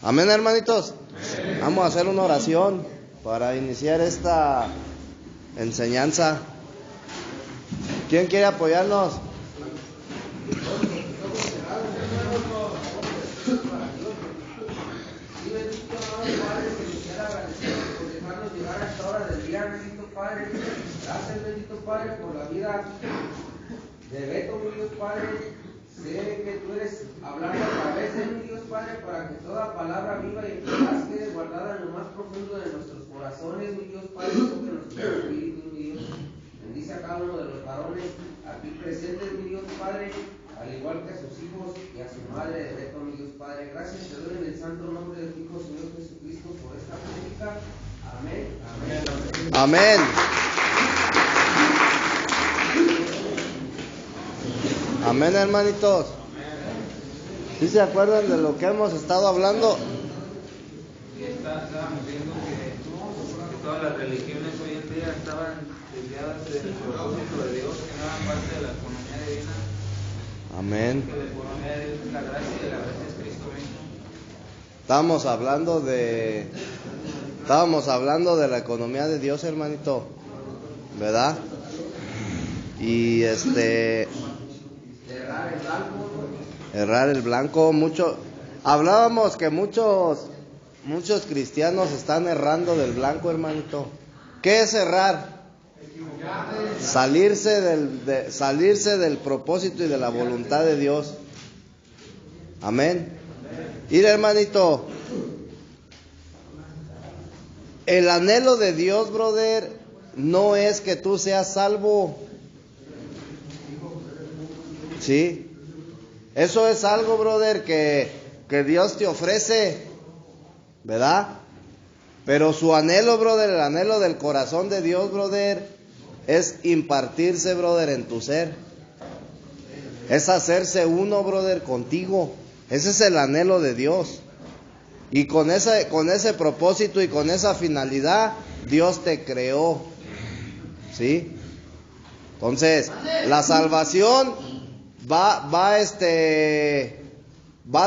Amén, hermanitos. Vamos a hacer una oración para iniciar esta enseñanza. ¿Quién quiere apoyarnos? Gracias, bendito Padre, por la vida de Beto, mi Dios Padre. Sé que tú eres hablando a través de mi Dios Padre, para que toda palabra viva y eficaz quede guardada en lo más profundo de nuestros corazones, mi Dios Padre, toque nuestro espíritu, mi Dios. Bendice a cada uno de los varones aquí presentes, mi Dios Padre, al igual que a sus hijos y a su madre de Beto, mi Dios Padre. Gracias te doy en el santo nombre de tu Hijo, Señor Jesucristo, por esta prédica. Amén. Amén. Amén. Amén, hermanitos. ¿Sí se acuerdan de lo que hemos estado hablando? Estábamos viendo que todas las religiones hoy en día estaban desviadas del propósito de Dios, que no eran parte de la economía divina. Amén. Que la economía de Dios es la gracia y la gracia es Cristo mismo. Estábamos hablando de la economía de Dios, hermanito, ¿verdad? Y errar el blanco. Hablábamos que muchos cristianos están errando del blanco, hermanito. ¿Qué es errar? Salirse del propósito y de la voluntad de Dios. Amén. Mira, hermanito, el anhelo de Dios, brother, no es que tú seas salvo. ¿Sí? Eso es algo, brother, que Dios te ofrece, ¿verdad? Pero su anhelo, brother, el anhelo del corazón de Dios, brother, es impartirse, brother, en tu ser. Es hacerse uno, brother, contigo. Ese es el anhelo de Dios. Y con ese propósito y con esa finalidad, Dios te creó. ¿Sí? Entonces, la salvación va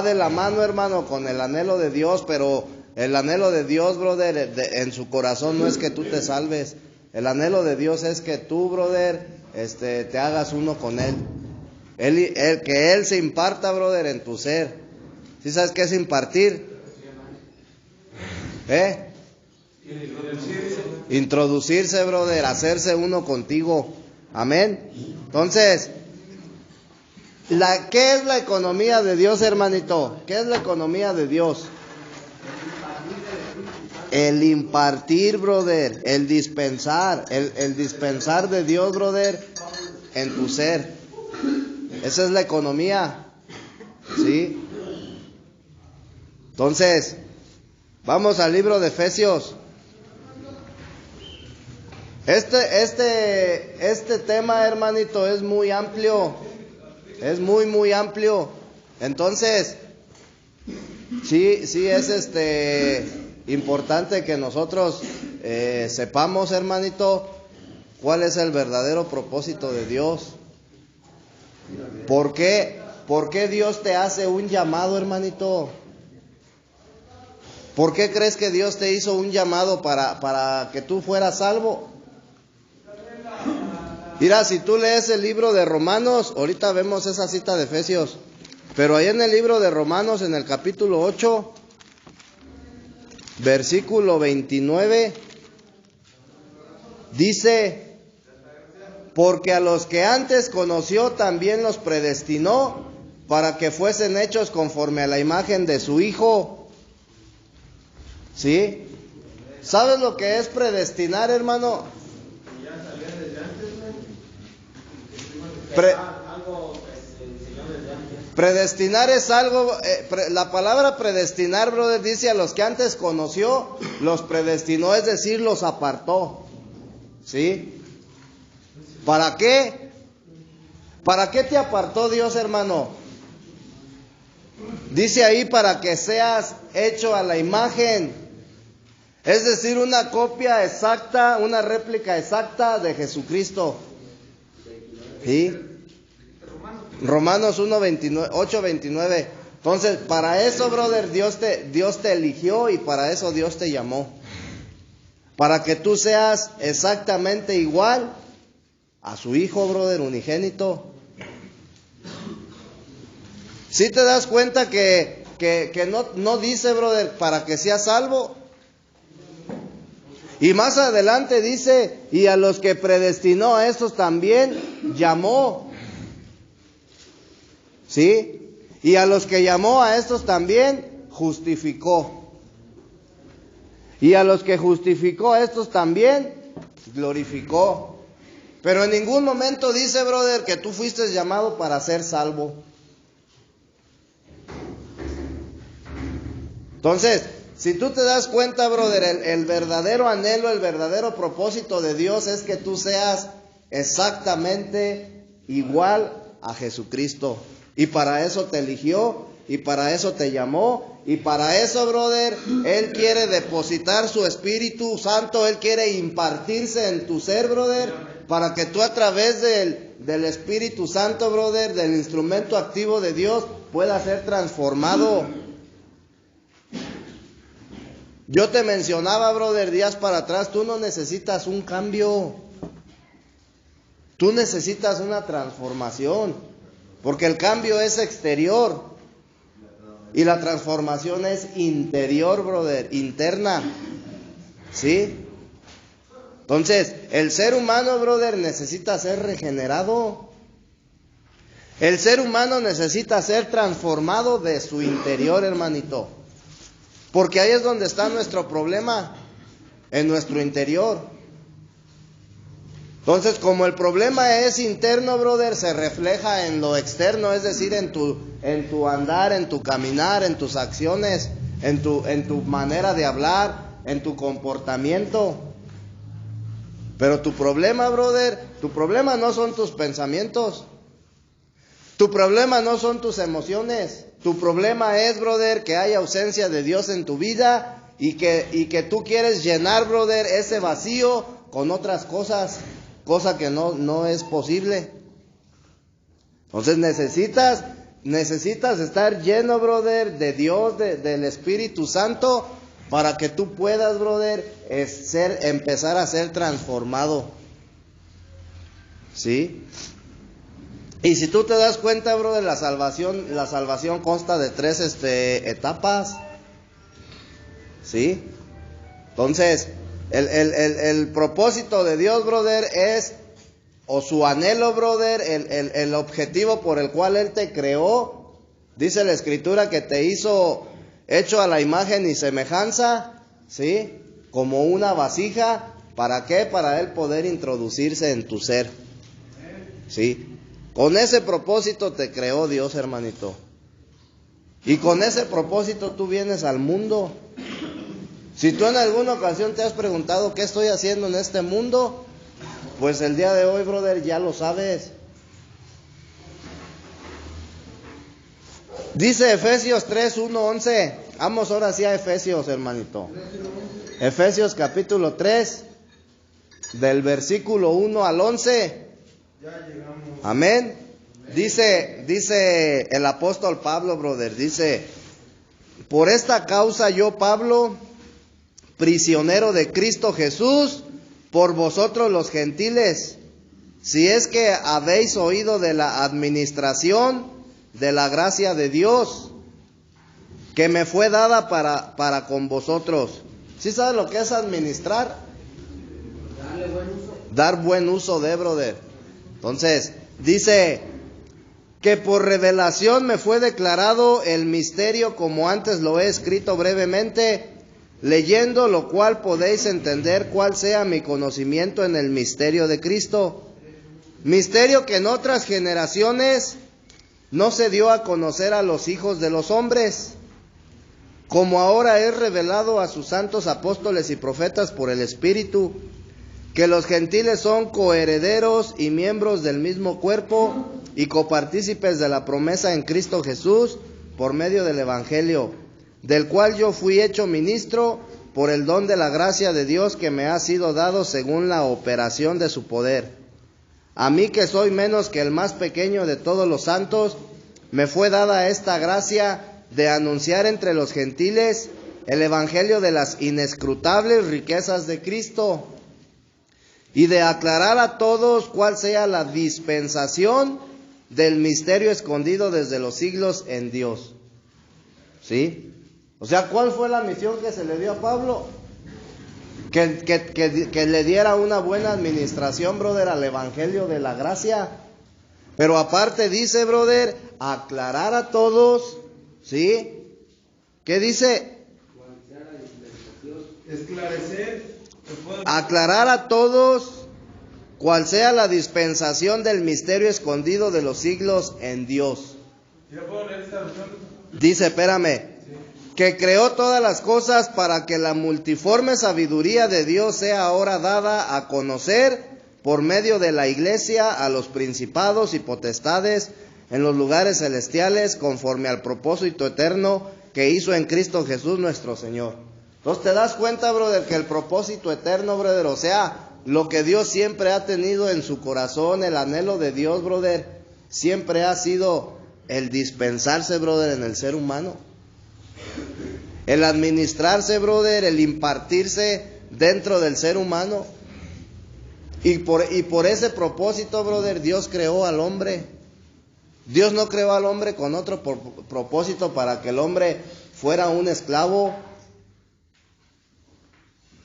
de la mano, hermano, con el anhelo de Dios, pero el anhelo de Dios, brother, en su corazón no es que tú te salves. El anhelo de Dios es que tú, brother, te hagas uno con Él. Que Él se imparta, brother, en tu ser. ¿Sí sabes qué es impartir? Introducirse, brother, hacerse uno contigo. Amén. Entonces, ¿qué es la economía de Dios, hermanito? ¿Qué es la economía de Dios? El impartir, brother, el dispensar de Dios, brother, en tu ser. Esa es la economía. ¿Sí? Entonces, vamos al libro de Efesios. Este tema, hermanito, es muy amplio. Es muy, muy amplio. Entonces, sí es importante que nosotros sepamos, hermanito, cuál es el verdadero propósito de Dios. ¿Por qué Dios te hace un llamado, hermanito? ¿Por qué crees que Dios te hizo un llamado para que tú fueras salvo? Mira, si tú lees el libro de Romanos, ahorita vemos esa cita de Efesios, pero ahí en el libro de Romanos, en el capítulo 8, versículo 29, dice: porque a los que antes conoció también los predestinó para que fuesen hechos conforme a la imagen de su Hijo. ¿Sí? ¿Sabes lo que es predestinar, hermano? Predestinar es algo, la palabra predestinar, brother, dice a los que antes conoció, los predestinó, es decir, los apartó. ¿Sí? ¿Para qué? ¿Para qué te apartó Dios, hermano? Dice ahí, para que seas hecho a la imagen. Es decir, una copia exacta, una réplica exacta de Jesucristo. ¿Sí? Romanos 8:29. Entonces, para eso, brother, Dios te eligió y para eso Dios te llamó. Para que tú seas exactamente igual a su Hijo, brother, unigénito. ¿Sí te das cuenta que no dice, brother, para que seas salvo? Y más adelante dice, y a los que predestinó a estos también llamó. ¿Sí? Y a los que llamó a estos también justificó. Y a los que justificó a estos también glorificó. Pero en ningún momento dice, brother, que tú fuiste llamado para ser salvo. Entonces, si tú te das cuenta, brother, el verdadero anhelo, el verdadero propósito de Dios es que tú seas exactamente igual a Jesucristo. Y para eso te eligió, y para eso te llamó, y para eso, brother, Él quiere depositar su Espíritu Santo, Él quiere impartirse en tu ser, brother, para que tú a través del Espíritu Santo, brother, del instrumento activo de Dios, puedas ser transformado. Yo te mencionaba, brother, días para atrás, tú no necesitas un cambio, tú necesitas una transformación. Porque el cambio es exterior y la transformación es interior, brother, interna. ¿Sí? Entonces, el ser humano, brother, necesita ser regenerado. El ser humano necesita ser transformado de su interior, hermanito. Porque ahí es donde está nuestro problema, en nuestro interior. Entonces, como el problema es interno, brother, se refleja en lo externo, es decir, en tu andar, en tu caminar, en tus acciones, en tu manera de hablar, en tu comportamiento. Pero tu problema, brother, tu problema no son tus pensamientos. Tu problema no son tus emociones. Tu problema es, brother, que hay ausencia de Dios en tu vida y que tú quieres llenar, brother, ese vacío con otras cosas. Cosa que no es posible. Entonces necesitas estar lleno, brother, de Dios, del Espíritu Santo, para que tú puedas, brother, empezar a ser transformado. ¿Sí? Y si tú te das cuenta, brother, la salvación consta de 3 etapas. ¿Sí? Entonces, el propósito de Dios, brother, es, o su anhelo, brother, el objetivo por el cual Él te creó. Dice la Escritura que te hizo hecho a la imagen y semejanza, ¿sí? Como una vasija. ¿Para qué? Para Él poder introducirse en tu ser. ¿Sí? Con ese propósito te creó Dios, hermanito. Y con ese propósito tú vienes al mundo. Si tú en alguna ocasión te has preguntado qué estoy haciendo en este mundo, pues el día de hoy, brother, ya lo sabes. Dice Efesios 3, 1, 11. Vamos ahora sí a Efesios, hermanito. Efesios capítulo 3, del versículo 1 al 11. Amén. Dice el apóstol Pablo, brother, dice: por esta causa yo, Pablo, prisionero de Cristo Jesús, por vosotros los gentiles, si es que habéis oído de la administración de la gracia de Dios, que me fue dada para con vosotros. ¿Sí sabes lo que es administrar? Dar buen uso de, brother. Entonces, dice que por revelación me fue declarado el misterio, como antes lo he escrito brevemente, leyendo lo cual podéis entender cuál sea mi conocimiento en el misterio de Cristo. Misterio que en otras generaciones no se dio a conocer a los hijos de los hombres, como ahora es revelado a sus santos apóstoles y profetas por el Espíritu, que los gentiles son coherederos y miembros del mismo cuerpo y copartícipes de la promesa en Cristo Jesús por medio del Evangelio, del cual yo fui hecho ministro por el don de la gracia de Dios que me ha sido dado según la operación de su poder. A mí, que soy menos que el más pequeño de todos los santos, me fue dada esta gracia de anunciar entre los gentiles el evangelio de las inescrutables riquezas de Cristo y de aclarar a todos cuál sea la dispensación del misterio escondido desde los siglos en Dios. ¿Sí? O sea, ¿cuál fue la misión que se le dio a Pablo? Que le diera una buena administración, brother, al evangelio de la gracia. Pero aparte dice, brother, aclarar a todos, ¿sí? ¿Qué dice? Esclarecer. Aclarar a todos cuál sea la dispensación del misterio escondido de los siglos en Dios. ¿Ya puedo leer esta versión? Dice, espérame, que creó todas las cosas para que la multiforme sabiduría de Dios sea ahora dada a conocer por medio de la iglesia a los principados y potestades en los lugares celestiales, conforme al propósito eterno que hizo en Cristo Jesús nuestro Señor. Entonces te das cuenta, brother, que el propósito eterno, brother, o sea, lo que Dios siempre ha tenido en su corazón, el anhelo de Dios, brother, siempre ha sido el dispensarse, brother, en el ser humano. El administrarse, brother, el impartirse dentro del ser humano. Y por ese propósito, brother, Dios creó al hombre. Dios no creó al hombre con otro propósito para que el hombre fuera un esclavo.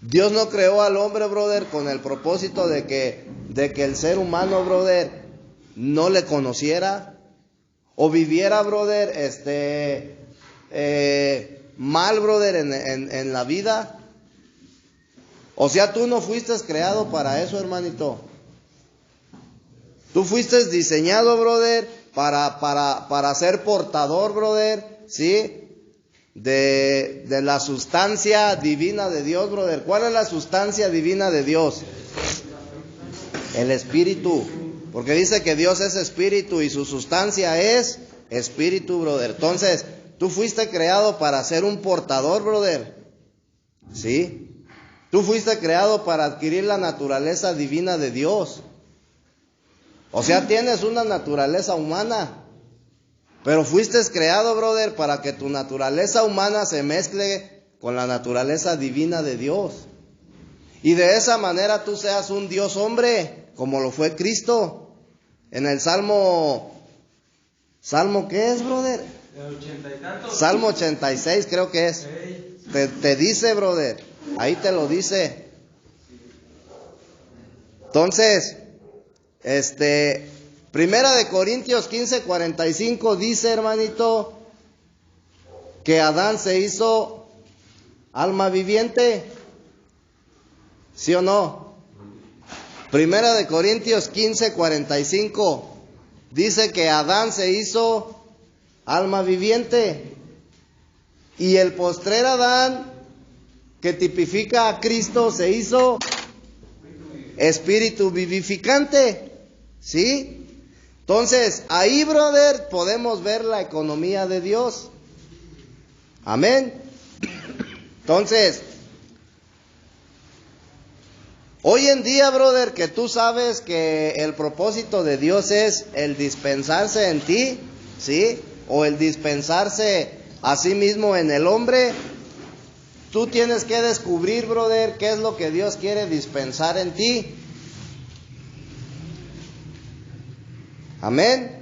Dios no creó al hombre, brother, con el propósito de que el ser humano, brother, no le conociera o viviera, brother, mal, brother, en la vida. O sea, tú no fuiste creado para eso, hermanito. Tú fuiste diseñado, brother, para ser portador, brother, ¿sí? De la sustancia divina de Dios, brother. ¿Cuál es la sustancia divina de Dios? El espíritu. Porque dice que Dios es espíritu y su sustancia es espíritu, brother. Entonces, tú fuiste creado para ser un portador, brother. ¿Sí? Tú fuiste creado para adquirir la naturaleza divina de Dios. O sea, tienes una naturaleza humana. Pero fuiste creado, brother, para que tu naturaleza humana se mezcle con la naturaleza divina de Dios. Y de esa manera tú seas un Dios hombre, como lo fue Cristo. En el ¿Salmo qué es, brother? El 80 y tantos. Salmo 86 creo que es. Te dice, brother, ahí te lo dice. Entonces, Primera de Corintios 15:45 dice, hermanito, que Adán se hizo alma viviente. ¿Sí o no? Primera de Corintios 15:45 dice que Adán se hizo alma viviente. Y el postrer Adán, que tipifica a Cristo, se hizo espíritu vivificante. ¿Sí? Entonces, ahí, brother, podemos ver la economía de Dios. Amén. Entonces, hoy en día, brother, que tú sabes que el propósito de Dios es el dispensarse en ti, ¿sí? O el dispensarse a sí mismo en el hombre, tú tienes que descubrir, brother, qué es lo que Dios quiere dispensar en ti. Amén.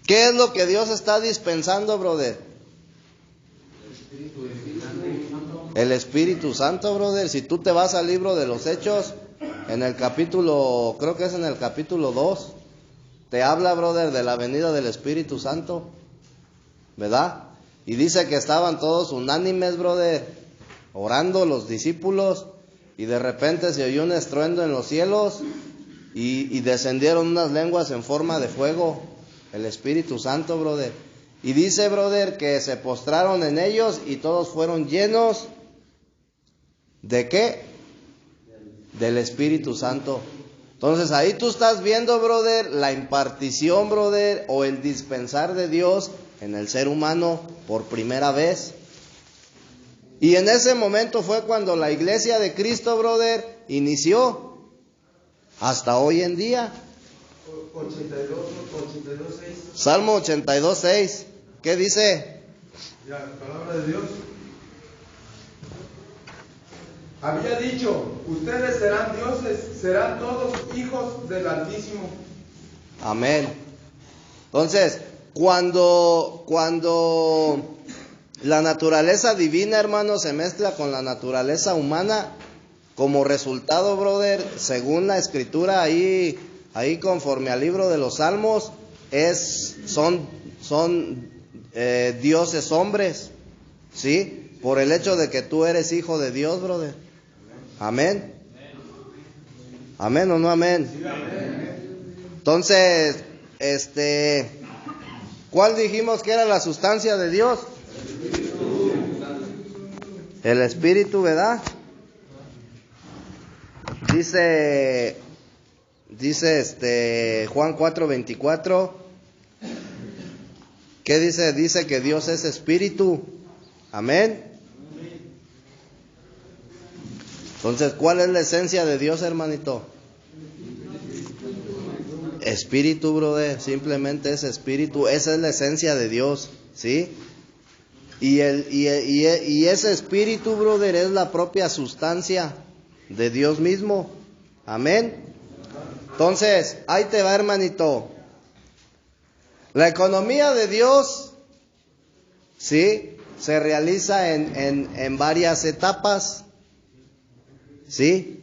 ¿Qué es lo que Dios está dispensando, brother? El Espíritu Santo, brother. Si tú te vas al libro de los Hechos, en el capítulo, creo que es en el capítulo 2, te habla, brother, de la venida del Espíritu Santo, ¿verdad? Y dice que estaban todos unánimes, brother, orando los discípulos, y de repente se oyó un estruendo en los cielos, y descendieron unas lenguas en forma de fuego, el Espíritu Santo, brother. Y dice, brother, que se postraron en ellos y todos fueron llenos ¿de qué? Del Espíritu Santo. Entonces ahí tú estás viendo, brother, la impartición, brother, o el dispensar de Dios en el ser humano por primera vez. Y en ese momento fue cuando la iglesia de Cristo, brother, inició. Hasta hoy en día. 82:6. Salmo 82:6. ¿Qué dice? Ya, la palabra de Dios. Había dicho, ustedes serán dioses, serán todos hijos del Altísimo. Amén. Entonces, cuando la naturaleza divina, hermano, se mezcla con la naturaleza humana, como resultado, brother, según la escritura ahí conforme al libro de los Salmos, son dioses hombres, ¿sí? Por el hecho de que tú eres hijo de Dios, brother. Amén. Amén o no amén. Entonces, ¿cuál dijimos que era la sustancia de Dios? El Espíritu, ¿verdad? Dice Juan 4:24. ¿Qué dice? Dice que Dios es Espíritu. Amén. Entonces, ¿cuál es la esencia de Dios, hermanito? Espíritu, brother. Simplemente es Espíritu. Esa es la esencia de Dios, ¿sí? Y ese Espíritu, brother, es la propia sustancia de Dios mismo. Amén. Entonces, ahí te va, hermanito. La economía de Dios, ¿sí? Se realiza en varias etapas, ¿sí?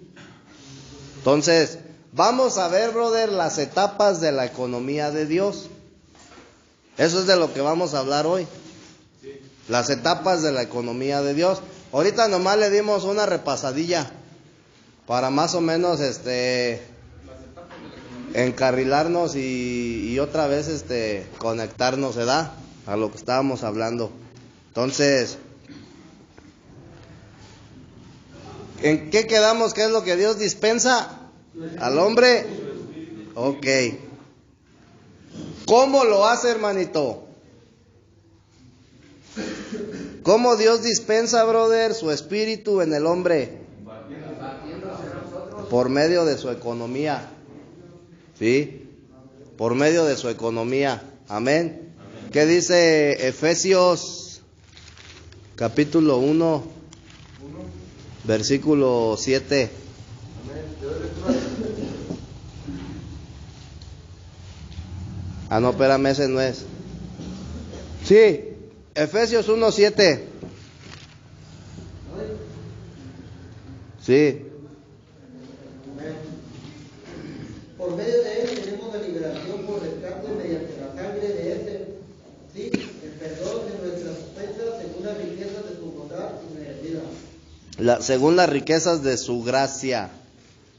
Entonces, vamos a ver, brother, las etapas de la economía de Dios. Eso es de lo que vamos a hablar hoy. Las etapas de la economía de Dios. Ahorita nomás le dimos una repasadilla para más o menos encarrilarnos y otra vez conectarnos, ¿verdad? A lo que estábamos hablando. Entonces, ¿en qué quedamos? ¿Qué es lo que Dios dispensa al hombre? Ok. ¿Cómo lo hace, hermanito? ¿Cómo Dios dispensa, brother, su espíritu en el hombre? Por medio de su economía. ¿Sí? Por medio de su economía. Amén. ¿Qué dice Efesios capítulo 1, versículo 7? Ah, no, espérame, ese no es. Sí, Efesios 1:7. Sí. Por medio de él tenemos la liberación por rescate mediante la sangre de ese, sí, el perdón de nuestras ofensas según las riquezas de su bondad inmerecida. Según las riquezas de su gracia,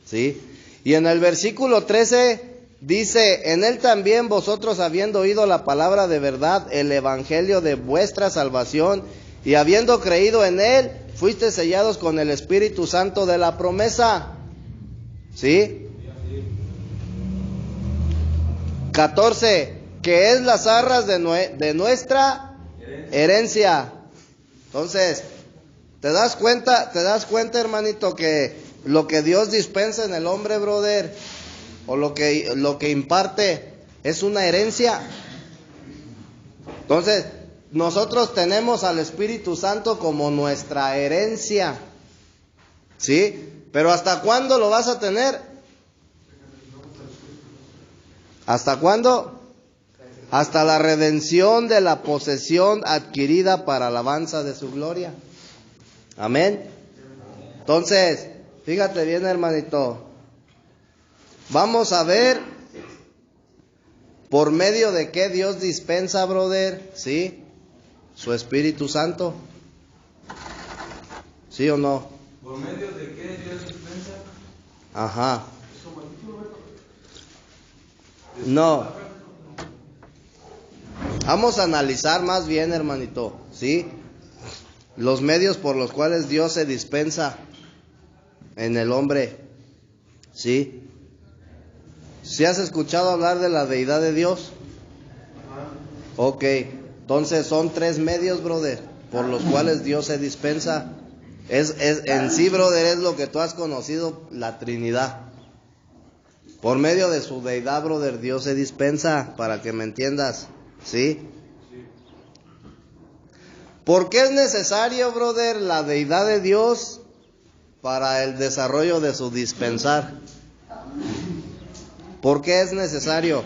¿sí? Y en el versículo 13 dice, en él también vosotros habiendo oído la palabra de verdad, el evangelio de vuestra salvación, y habiendo creído en él, fuiste sellados con el Espíritu Santo de la promesa, ¿sí? 14, que es las arras de nuestra herencia. Entonces, ¿te das cuenta, hermanito, que lo que Dios dispensa en el hombre, brother, o lo que imparte es una herencia? Entonces, nosotros tenemos al Espíritu Santo como nuestra herencia, ¿sí? Pero ¿hasta cuándo lo vas a tener? ¿Hasta cuándo? Hasta la redención de la posesión adquirida para alabanza de su gloria. Amén. Entonces, fíjate bien, hermanito. Vamos a ver por medio de qué Dios dispensa, brother, ¿sí? Su Espíritu Santo. ¿Sí o no? ¿Por medio de qué Dios dispensa? Ajá. No. Vamos a analizar más bien, hermanito, ¿sí? Los medios por los cuales Dios se dispensa en el hombre, ¿sí? ¿Sí has escuchado hablar de la deidad de Dios? Ok, entonces son 3 medios, brother, por los cuales Dios se dispensa. En sí, brother, es lo que tú has conocido, la Trinidad. Por medio de su deidad, brother, Dios se dispensa, para que me entiendas, ¿sí? ¿Por qué es necesario, brother, la deidad de Dios para el desarrollo de su dispensar? ¿Por qué es necesario?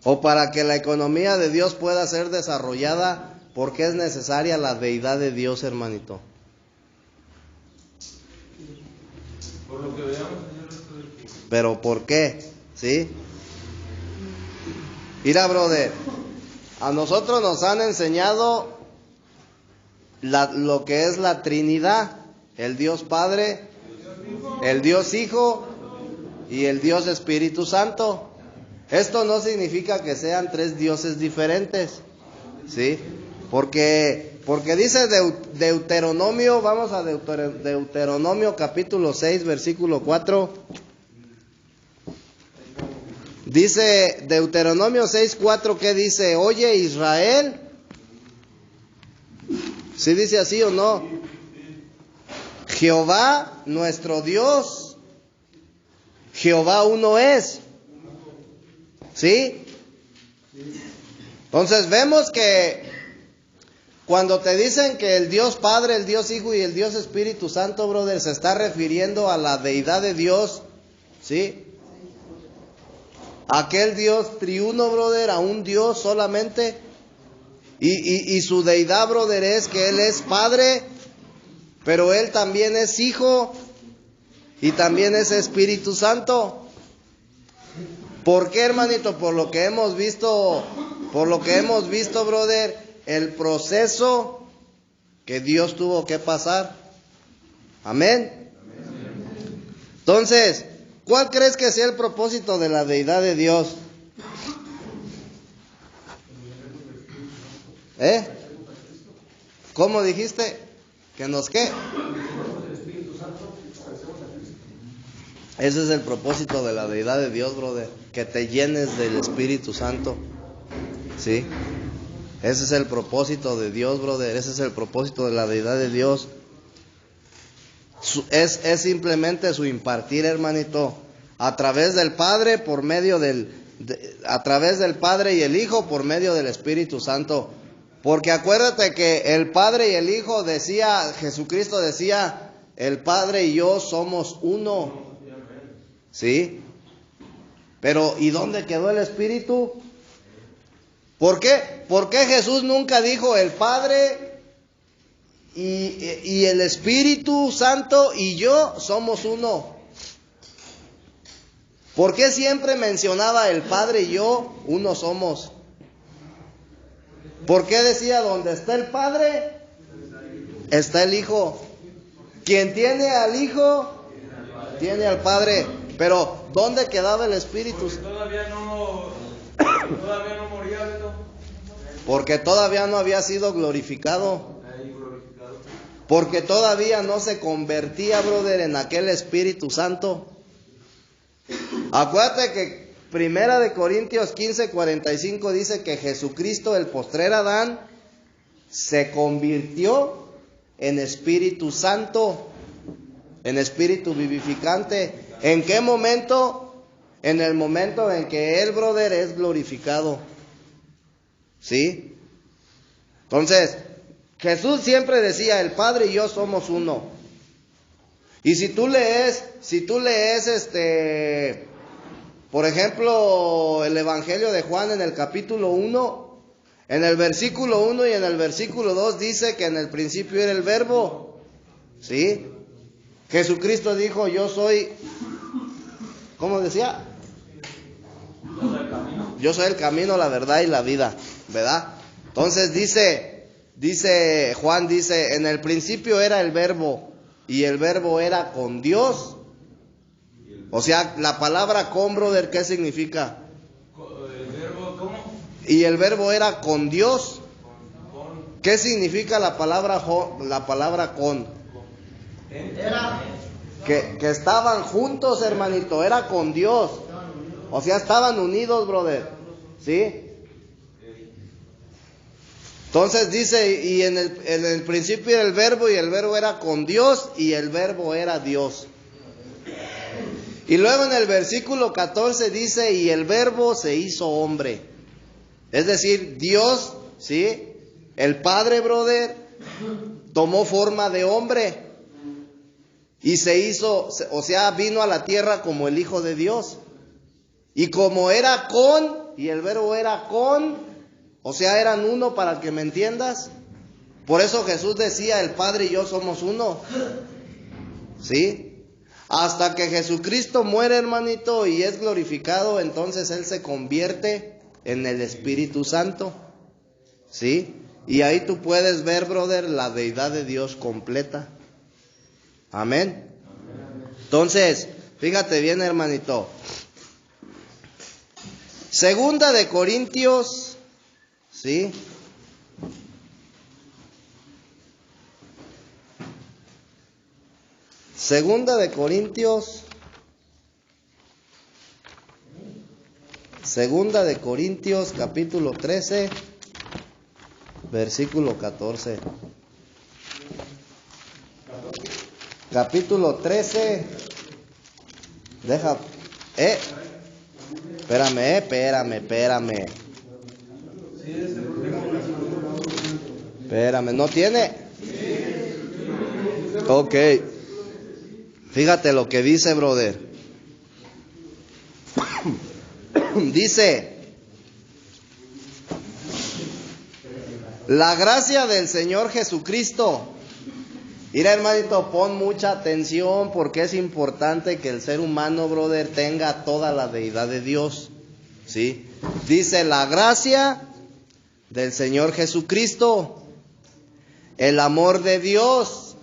O para que la economía de Dios pueda ser desarrollada, ¿por qué es necesaria la deidad de Dios, hermanito? Por lo que veamos en el resto del tiempo. ¿Pero por qué? ¿Sí? Mira, brother, a nosotros nos han enseñado lo que es la Trinidad, el Dios Padre, el Dios Hijo y el Dios Espíritu Santo. Esto no significa que sean tres dioses diferentes, ¿sí? Porque dice Deuteronomio, vamos a Deuteronomio capítulo 6, versículo 4. Dice Deuteronomio 6, 4, ¿qué dice? Oye, Israel. ¿Sí dice así o no? Jehová, nuestro Dios, Jehová uno es. ¿Sí? Entonces vemos que cuando te dicen que el Dios Padre, el Dios Hijo y el Dios Espíritu Santo, brother, se está refiriendo a la deidad de Dios, ¿sí? Aquel Dios triuno, brother, a un Dios solamente. Y su deidad, brother, es que Él es Padre, pero Él también es Hijo y también es Espíritu Santo. ¿Por qué, hermanito? Por lo que hemos visto, brother, el proceso que Dios tuvo que pasar. Amén. Entonces, ¿cuál crees que sea el propósito de la deidad de Dios? ¿Cómo dijiste? ¿Que nos qué? Ese es el propósito de la deidad de Dios, brother. Que te llenes del Espíritu Santo. ¿Sí? Ese es el propósito de Dios, brother. Ese es el propósito de la deidad de Dios. Es simplemente su impartir, hermanito. A través del Padre, por medio a través del Padre y el Hijo, por medio del Espíritu Santo. Porque acuérdate que el Padre y el Hijo Jesucristo decía, el Padre y yo somos uno. ¿Sí? Pero, ¿y dónde quedó el Espíritu? ¿Por qué? ¿Por qué Jesús nunca dijo el Padre y el Espíritu Santo y yo somos uno? ¿Por qué siempre mencionaba el Padre y yo uno somos? ¿Por qué decía donde está el Padre está el Hijo? Quien tiene al Hijo tiene al Padre. Pero ¿dónde quedaba el Espíritu? Todavía no moría, Beto. Porque todavía no había sido glorificado. Porque todavía no se convertía, brother, en aquel Espíritu Santo. Acuérdate que 1 Corintios 15:45 dice que Jesucristo, el postrer Adán, se convirtió en Espíritu Santo, en Espíritu vivificante. ¿En qué momento? En el momento en que Él, brother, es glorificado. ¿Sí? Entonces, Jesús siempre decía, el Padre y yo somos uno. Y si tú lees, por ejemplo, el Evangelio de Juan en el capítulo 1, en el versículo 1 y en el versículo 2 dice que en el principio era el Verbo. ¿Sí? Jesucristo dijo, yo soy, ¿cómo decía? Yo soy el camino, la verdad y la vida, ¿verdad? Entonces Juan dice, en el principio era el Verbo y el Verbo era con Dios. O sea, la palabra con, brother, ¿qué significa? ¿El verbo cómo? Y el Verbo era con Dios. ¿Qué significa la palabra con? Que estaban juntos, hermanito, era con Dios. O sea, estaban unidos, brother. ¿Sí? Entonces dice, y en el principio era el Verbo y el Verbo era con Dios y el Verbo era Dios. Y luego en el versículo 14 dice, y el Verbo se hizo hombre. Es decir, Dios, ¿sí? el Padre, brother, tomó forma de hombre y se hizo, o sea, vino a la tierra como el Hijo de Dios. Y como era con, y el verbo era con, o sea, eran uno, para que me entiendas. Por eso Jesús decía, el Padre y yo somos uno. ¿Sí? Hasta que Jesucristo muere, hermanito, y es glorificado, entonces Él se convierte en el Espíritu Santo. ¿Sí? Y ahí tú puedes ver, brother, la deidad de Dios completa. Amén. Entonces, fíjate bien, hermanito. Segunda de Corintios, ¿sí? Segunda de Corintios, capítulo 13, versículo 14. Capítulo 13. Espérame, ¿no tiene? Ok. Fíjate lo que dice, brother. Dice: la gracia del Señor Jesucristo. Mira, hermanito, pon mucha atención, porque es importante que el ser humano, brother, tenga toda la deidad de Dios. ¿Sí? Dice: la gracia del Señor Jesucristo, el amor de Dios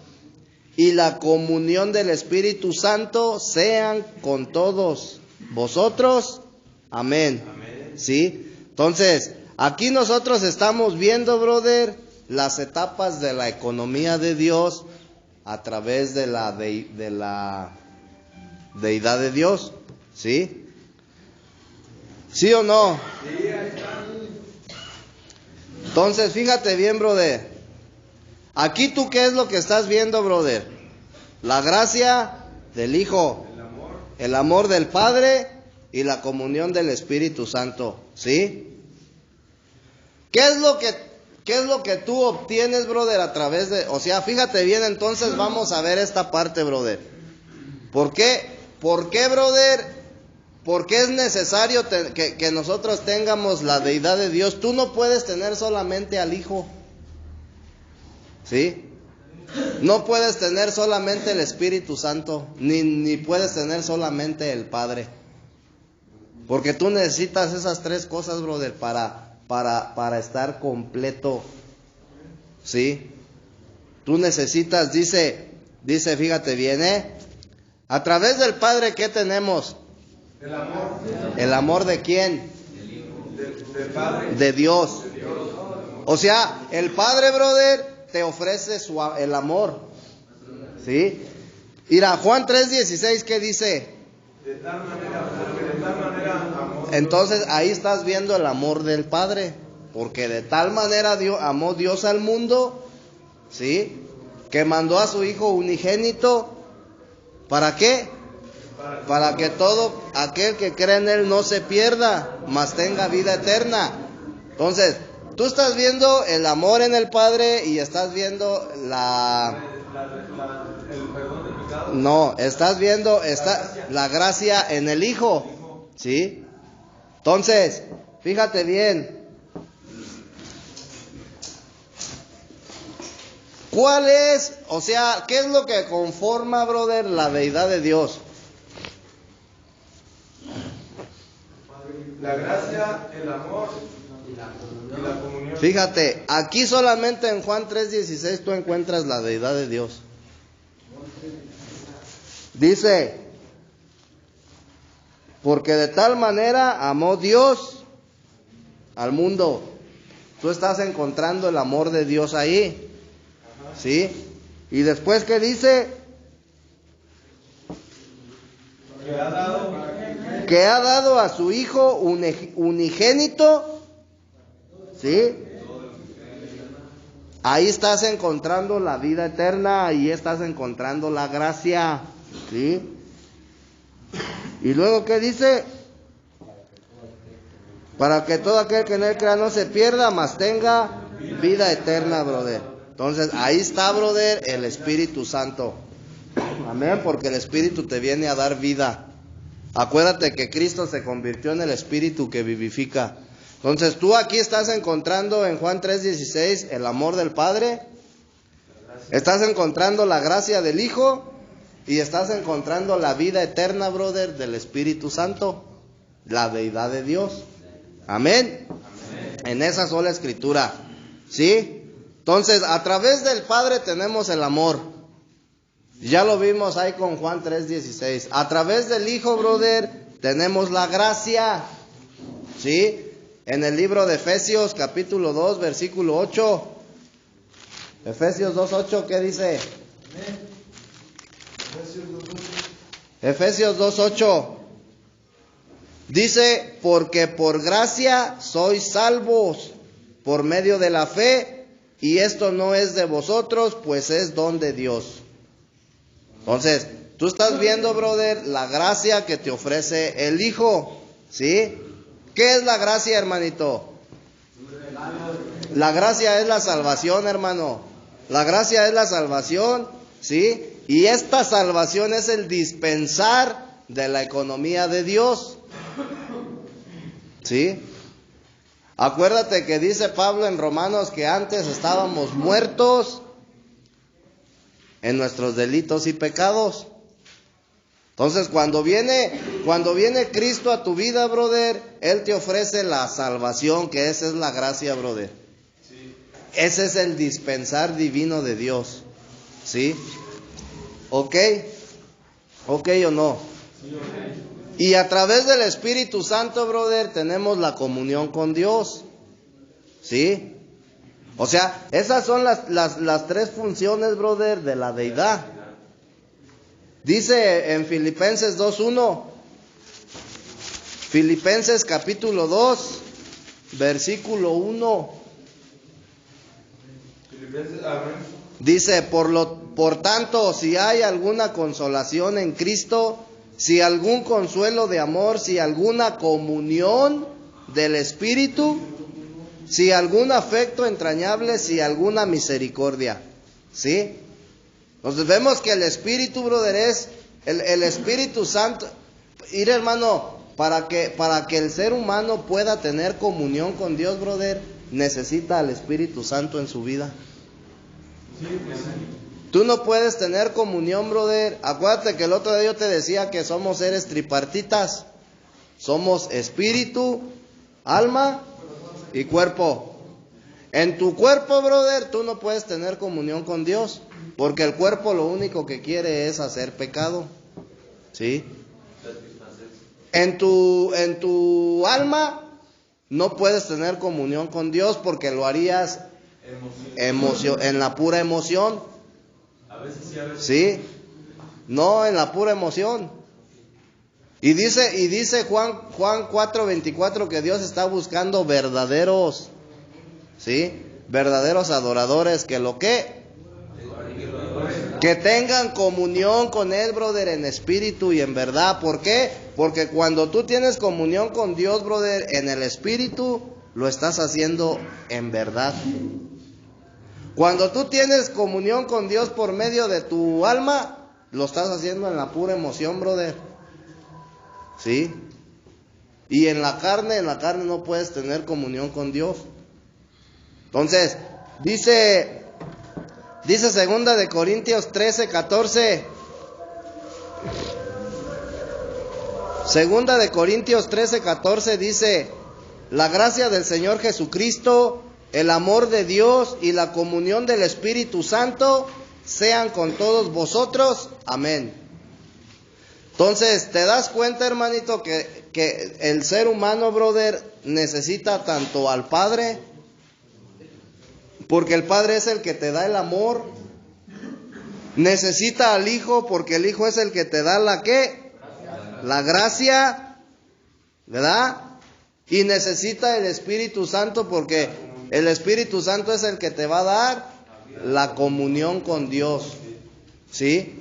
y la comunión del Espíritu Santo sean con todos vosotros. Amén. ¿Sí? Entonces, aquí nosotros estamos viendo, brother, las etapas de la economía de Dios a través de la deidad de Dios. ¿Sí? ¿Sí o no? Entonces, fíjate bien, brother. Aquí tú, ¿qué es lo que estás viendo, brother? La gracia del Hijo, el amor del Padre y la comunión del Espíritu Santo. ¿Sí? ¿Qué es lo que tú obtienes, brother, a través de... O sea, fíjate bien, entonces vamos a ver esta parte, brother. ¿Por qué, brother? Porque es necesario que nosotros tengamos la deidad de Dios. Tú no puedes tener solamente al Hijo. ¿Sí? No puedes tener solamente el Espíritu Santo, ni puedes tener solamente el Padre. Porque tú necesitas esas tres cosas, brother, para estar completo. ¿Sí? Tú necesitas, dice, fíjate bien, a través del Padre, ¿qué tenemos? El amor. ¿El amor de quién? Del Padre. De Dios. O sea, el Padre, brother, te ofrece el amor. ¿Sí? Mira, Juan 3:16, ¿qué dice? De tal manera amó Dios. Entonces ahí estás viendo el amor del Padre. Porque de tal manera amó Dios al mundo, ¿sí? Que mandó a su Hijo unigénito. ¿Para qué? Para que todo aquel que cree en Él no se pierda, mas tenga vida eterna. Entonces, tú estás viendo el amor en el Padre y estás viendo el perdón de pecados. No, estás viendo la gracia en el Hijo. ¿Sí? Entonces, fíjate bien. ¿Cuál es, o sea, qué es lo que conforma, brother, la deidad de Dios? La gracia, el amor y la comunión. Fíjate, aquí solamente en Juan 3:16 tú encuentras la deidad de Dios. Dice: porque de tal manera amó Dios al mundo. Tú estás encontrando el amor de Dios ahí. ¿Sí? Y después, ¿qué dice? Que ha dado a su Hijo unigénito. ¿Sí? Ahí estás encontrando la vida eterna, ahí estás encontrando la gracia. ¿Sí? Y luego, ¿qué dice? Para que todo aquel que en Él crea no se pierda, mas tenga Vida eterna, brother. Entonces, ahí está, brother, el Espíritu Santo. Amén, porque el Espíritu te viene a dar vida. Acuérdate que Cristo se convirtió en el Espíritu que vivifica. Entonces, tú aquí estás encontrando en Juan 3:16 el amor del Padre. Estás encontrando la gracia del Hijo. Y estás encontrando la vida eterna, brother, del Espíritu Santo. La deidad de Dios. Amén. En esa sola escritura. ¿Sí? Entonces, a través del Padre tenemos el amor. Ya lo vimos ahí con Juan 3:16. A través del Hijo, brother, tenemos la gracia. ¿Sí? En el libro de Efesios, capítulo 2, versículo 8. Efesios 2:8, ¿qué dice? Efesios 2:8. Dice, porque por gracia sois salvos por medio de la fe, y esto no es de vosotros, pues es don de Dios. Entonces, tú estás viendo, brother, la gracia que te ofrece el Hijo, ¿sí? ¿Qué es la gracia, hermanito? La gracia es la salvación, hermano. La gracia es la salvación, ¿sí? Y esta salvación es el dispensar de la economía de Dios. ¿Sí? Acuérdate que dice Pablo en Romanos que antes estábamos muertos en nuestros delitos y pecados. Entonces, cuando viene Cristo a tu vida, brother, Él te ofrece la salvación, que esa es la gracia, brother. Sí. Ese es el dispensar divino de Dios. ¿Sí? ¿Ok? ¿Ok o no? Sí, okay. Y a través del Espíritu Santo, brother, tenemos la comunión con Dios. ¿Sí? O sea, esas son las tres funciones, brother, de la deidad. Dice en Filipenses 2:1, Filipenses capítulo 2, versículo 1. Dice, por tanto, si hay alguna consolación en Cristo, si algún consuelo de amor, si alguna comunión del Espíritu, si algún afecto entrañable, si alguna misericordia. ¿Sí? Entonces vemos que el Espíritu, brother, es el Espíritu Santo. Ir, hermano, para que el ser humano pueda tener comunión con Dios, brother, necesita al Espíritu Santo en su vida. Tú no puedes tener comunión, brother. Acuérdate que el otro día yo te decía que somos seres tripartitas. Somos espíritu, alma y cuerpo. En tu cuerpo, brother, tú no puedes tener comunión con Dios, porque el cuerpo lo único que quiere es hacer pecado. ¿Sí? En tu alma no puedes tener comunión con Dios porque lo harías en la pura emoción. A veces sí, a veces. ¿Sí? No, en la pura emoción. Y dice Juan 4:24 que Dios está buscando verdaderos, ¿sí? Verdaderos adoradores que tengan comunión con Él, brother, en espíritu y en verdad. ¿Por qué? Porque cuando tú tienes comunión con Dios, brother, en el espíritu, lo estás haciendo en verdad. Cuando tú tienes comunión con Dios por medio de tu alma, lo estás haciendo en la pura emoción, brother. ¿Sí? Y en la carne no puedes tener comunión con Dios. Entonces, dice segunda de Corintios 13:14. Segunda de Corintios 13:14 dice, la gracia del Señor Jesucristo, el amor de Dios y la comunión del Espíritu Santo sean con todos vosotros. Amén. Entonces, ¿te das cuenta, hermanito, que el ser humano, brother, necesita tanto al Padre? Porque el Padre es el que te da el amor. Necesita al Hijo porque el Hijo es el que te da la ¿qué? La gracia, ¿verdad? Y necesita el Espíritu Santo porque el Espíritu Santo es el que te va a dar la comunión con Dios. ¿Sí?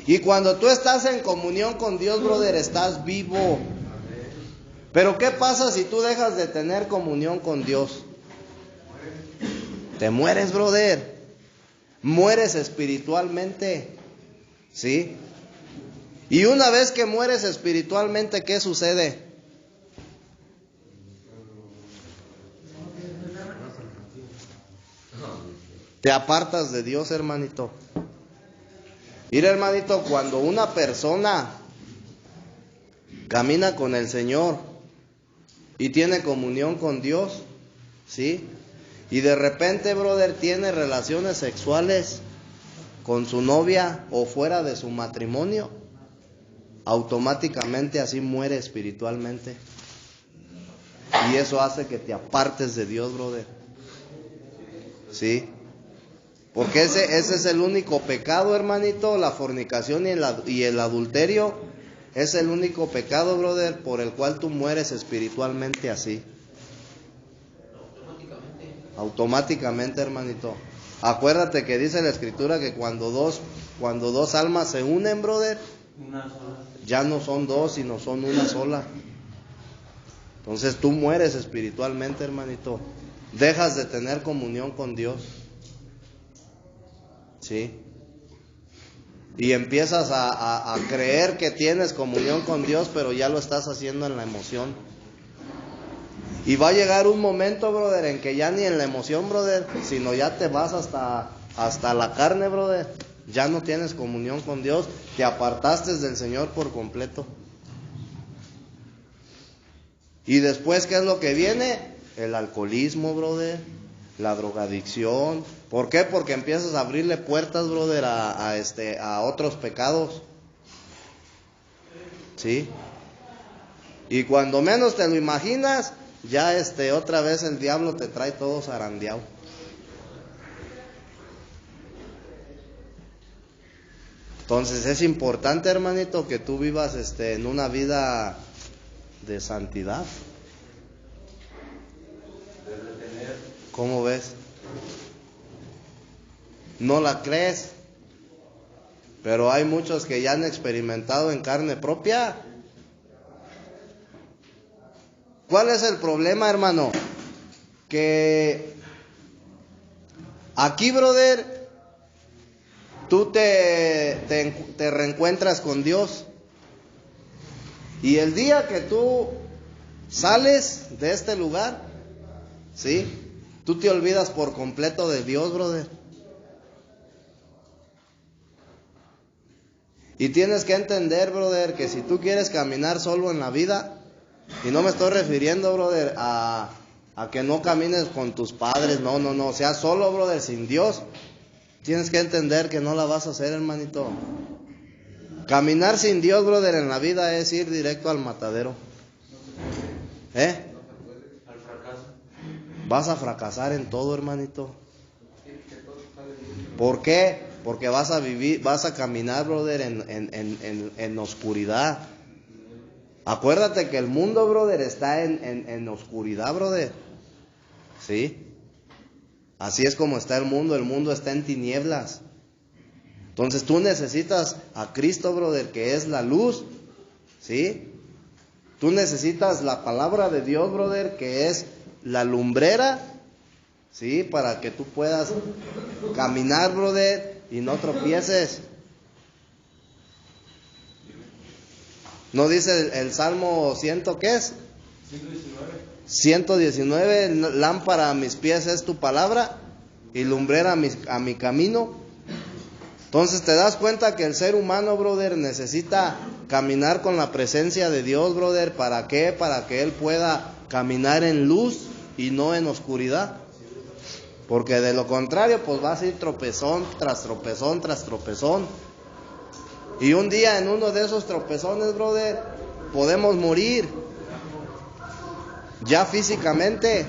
Y cuando tú estás en comunión con Dios, brother, estás vivo. Pero ¿qué pasa si tú dejas de tener comunión con Dios? Te mueres, brother. Mueres espiritualmente. ¿Sí? Y una vez que mueres espiritualmente, ¿qué sucede? Te apartas de Dios, hermanito. Mira, hermanito, cuando una persona camina con el Señor y tiene comunión con Dios, ¿sí? Y de repente, brother, tiene relaciones sexuales con su novia o fuera de su matrimonio, automáticamente así muere espiritualmente. Y eso hace que te apartes de Dios, brother. ¿Sí? Porque ese es el único pecado, hermanito, la fornicación y el adulterio. Es el único pecado, brother, por el cual tú mueres espiritualmente así. Automáticamente, hermanito. Acuérdate que dice la Escritura que cuando dos almas se unen, brother, ya no son dos, sino son una sola. Entonces tú mueres espiritualmente, hermanito. Dejas de tener comunión con Dios. ¿Sí? Y empiezas a creer que tienes comunión con Dios, pero ya lo estás haciendo en la emoción. Y va a llegar un momento, brother, en que ya ni en la emoción, brother, sino ya te vas hasta la carne, brother. Ya no tienes comunión con Dios, te apartaste del Señor por completo. Y después, ¿qué es lo que viene? El alcoholismo, brother, la drogadicción. ¿Por qué? Porque empiezas a abrirle puertas, brother, a otros pecados. ¿Sí? Y cuando menos te lo imaginas, ya otra vez el diablo te trae todo zarandeado. Entonces es importante, hermanito, que tú vivas en una vida de santidad. ¿Cómo ves? No la crees, pero hay muchos que ya han experimentado en carne propia. ¿Cuál es el problema, hermano? Que aquí, brother, tú te reencuentras con Dios. Y el día que tú sales de este lugar, ¿sí? Tú te olvidas por completo de Dios, brother. Y tienes que entender, brother, que si tú quieres caminar solo en la vida, y no me estoy refiriendo, brother, a que no camines con tus padres, no, o sea, solo, brother, sin Dios, tienes que entender que no la vas a hacer, hermanito. Caminar sin Dios, brother, en la vida es ir directo al matadero. Al fracaso. Vas a fracasar en todo, hermanito. ¿Por qué? Porque vas a caminar, brother, en oscuridad. Acuérdate que el mundo, brother, está en oscuridad, brother. ¿Sí? Así es como está el mundo está en tinieblas. Entonces tú necesitas a Cristo, brother, que es la luz. ¿Sí? Tú necesitas la palabra de Dios, brother, que es la lumbrera. ¿Sí? Para que tú puedas caminar, brother, y no tropieces. ¿No dice el Salmo 100 qué es? 119, lámpara a mis pies es tu palabra y lumbrera a mi camino. Entonces te das cuenta que el ser humano, brother, necesita caminar con la presencia de Dios, brother. ¿Para qué? Para que él pueda caminar en luz y no en oscuridad. Porque de lo contrario, pues vas a ir tropezón tras tropezón tras tropezón. Y un día en uno de esos tropezones, brother, podemos morir. Ya físicamente.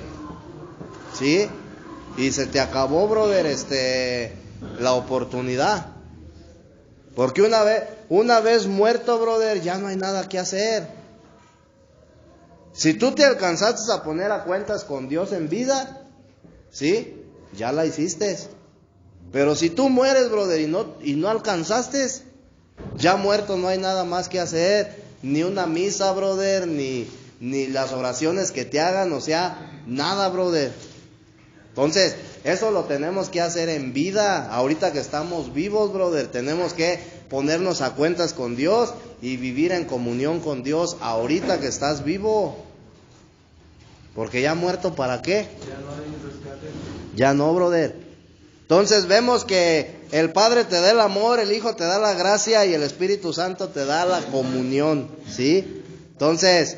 ¿Sí? Y se te acabó, brother, la oportunidad. Porque una vez muerto, brother, ya no hay nada que hacer. Si tú te alcanzaste a poner a cuentas con Dios en vida, ¿sí? Ya la hiciste. Pero si tú mueres, brother, y no alcanzaste, ya muerto no hay nada más que hacer. Ni una misa, brother, ni las oraciones que te hagan, o sea, nada, brother. Entonces, eso lo tenemos que hacer en vida. Ahorita que estamos vivos, brother, tenemos que ponernos a cuentas con Dios y vivir en comunión con Dios ahorita que estás vivo. Porque ya muerto, ¿para qué? Ya no hay rescate. Ya no, brother. Entonces vemos que el Padre te da el amor, el Hijo te da la gracia y el Espíritu Santo te da la comunión, ¿sí? Entonces,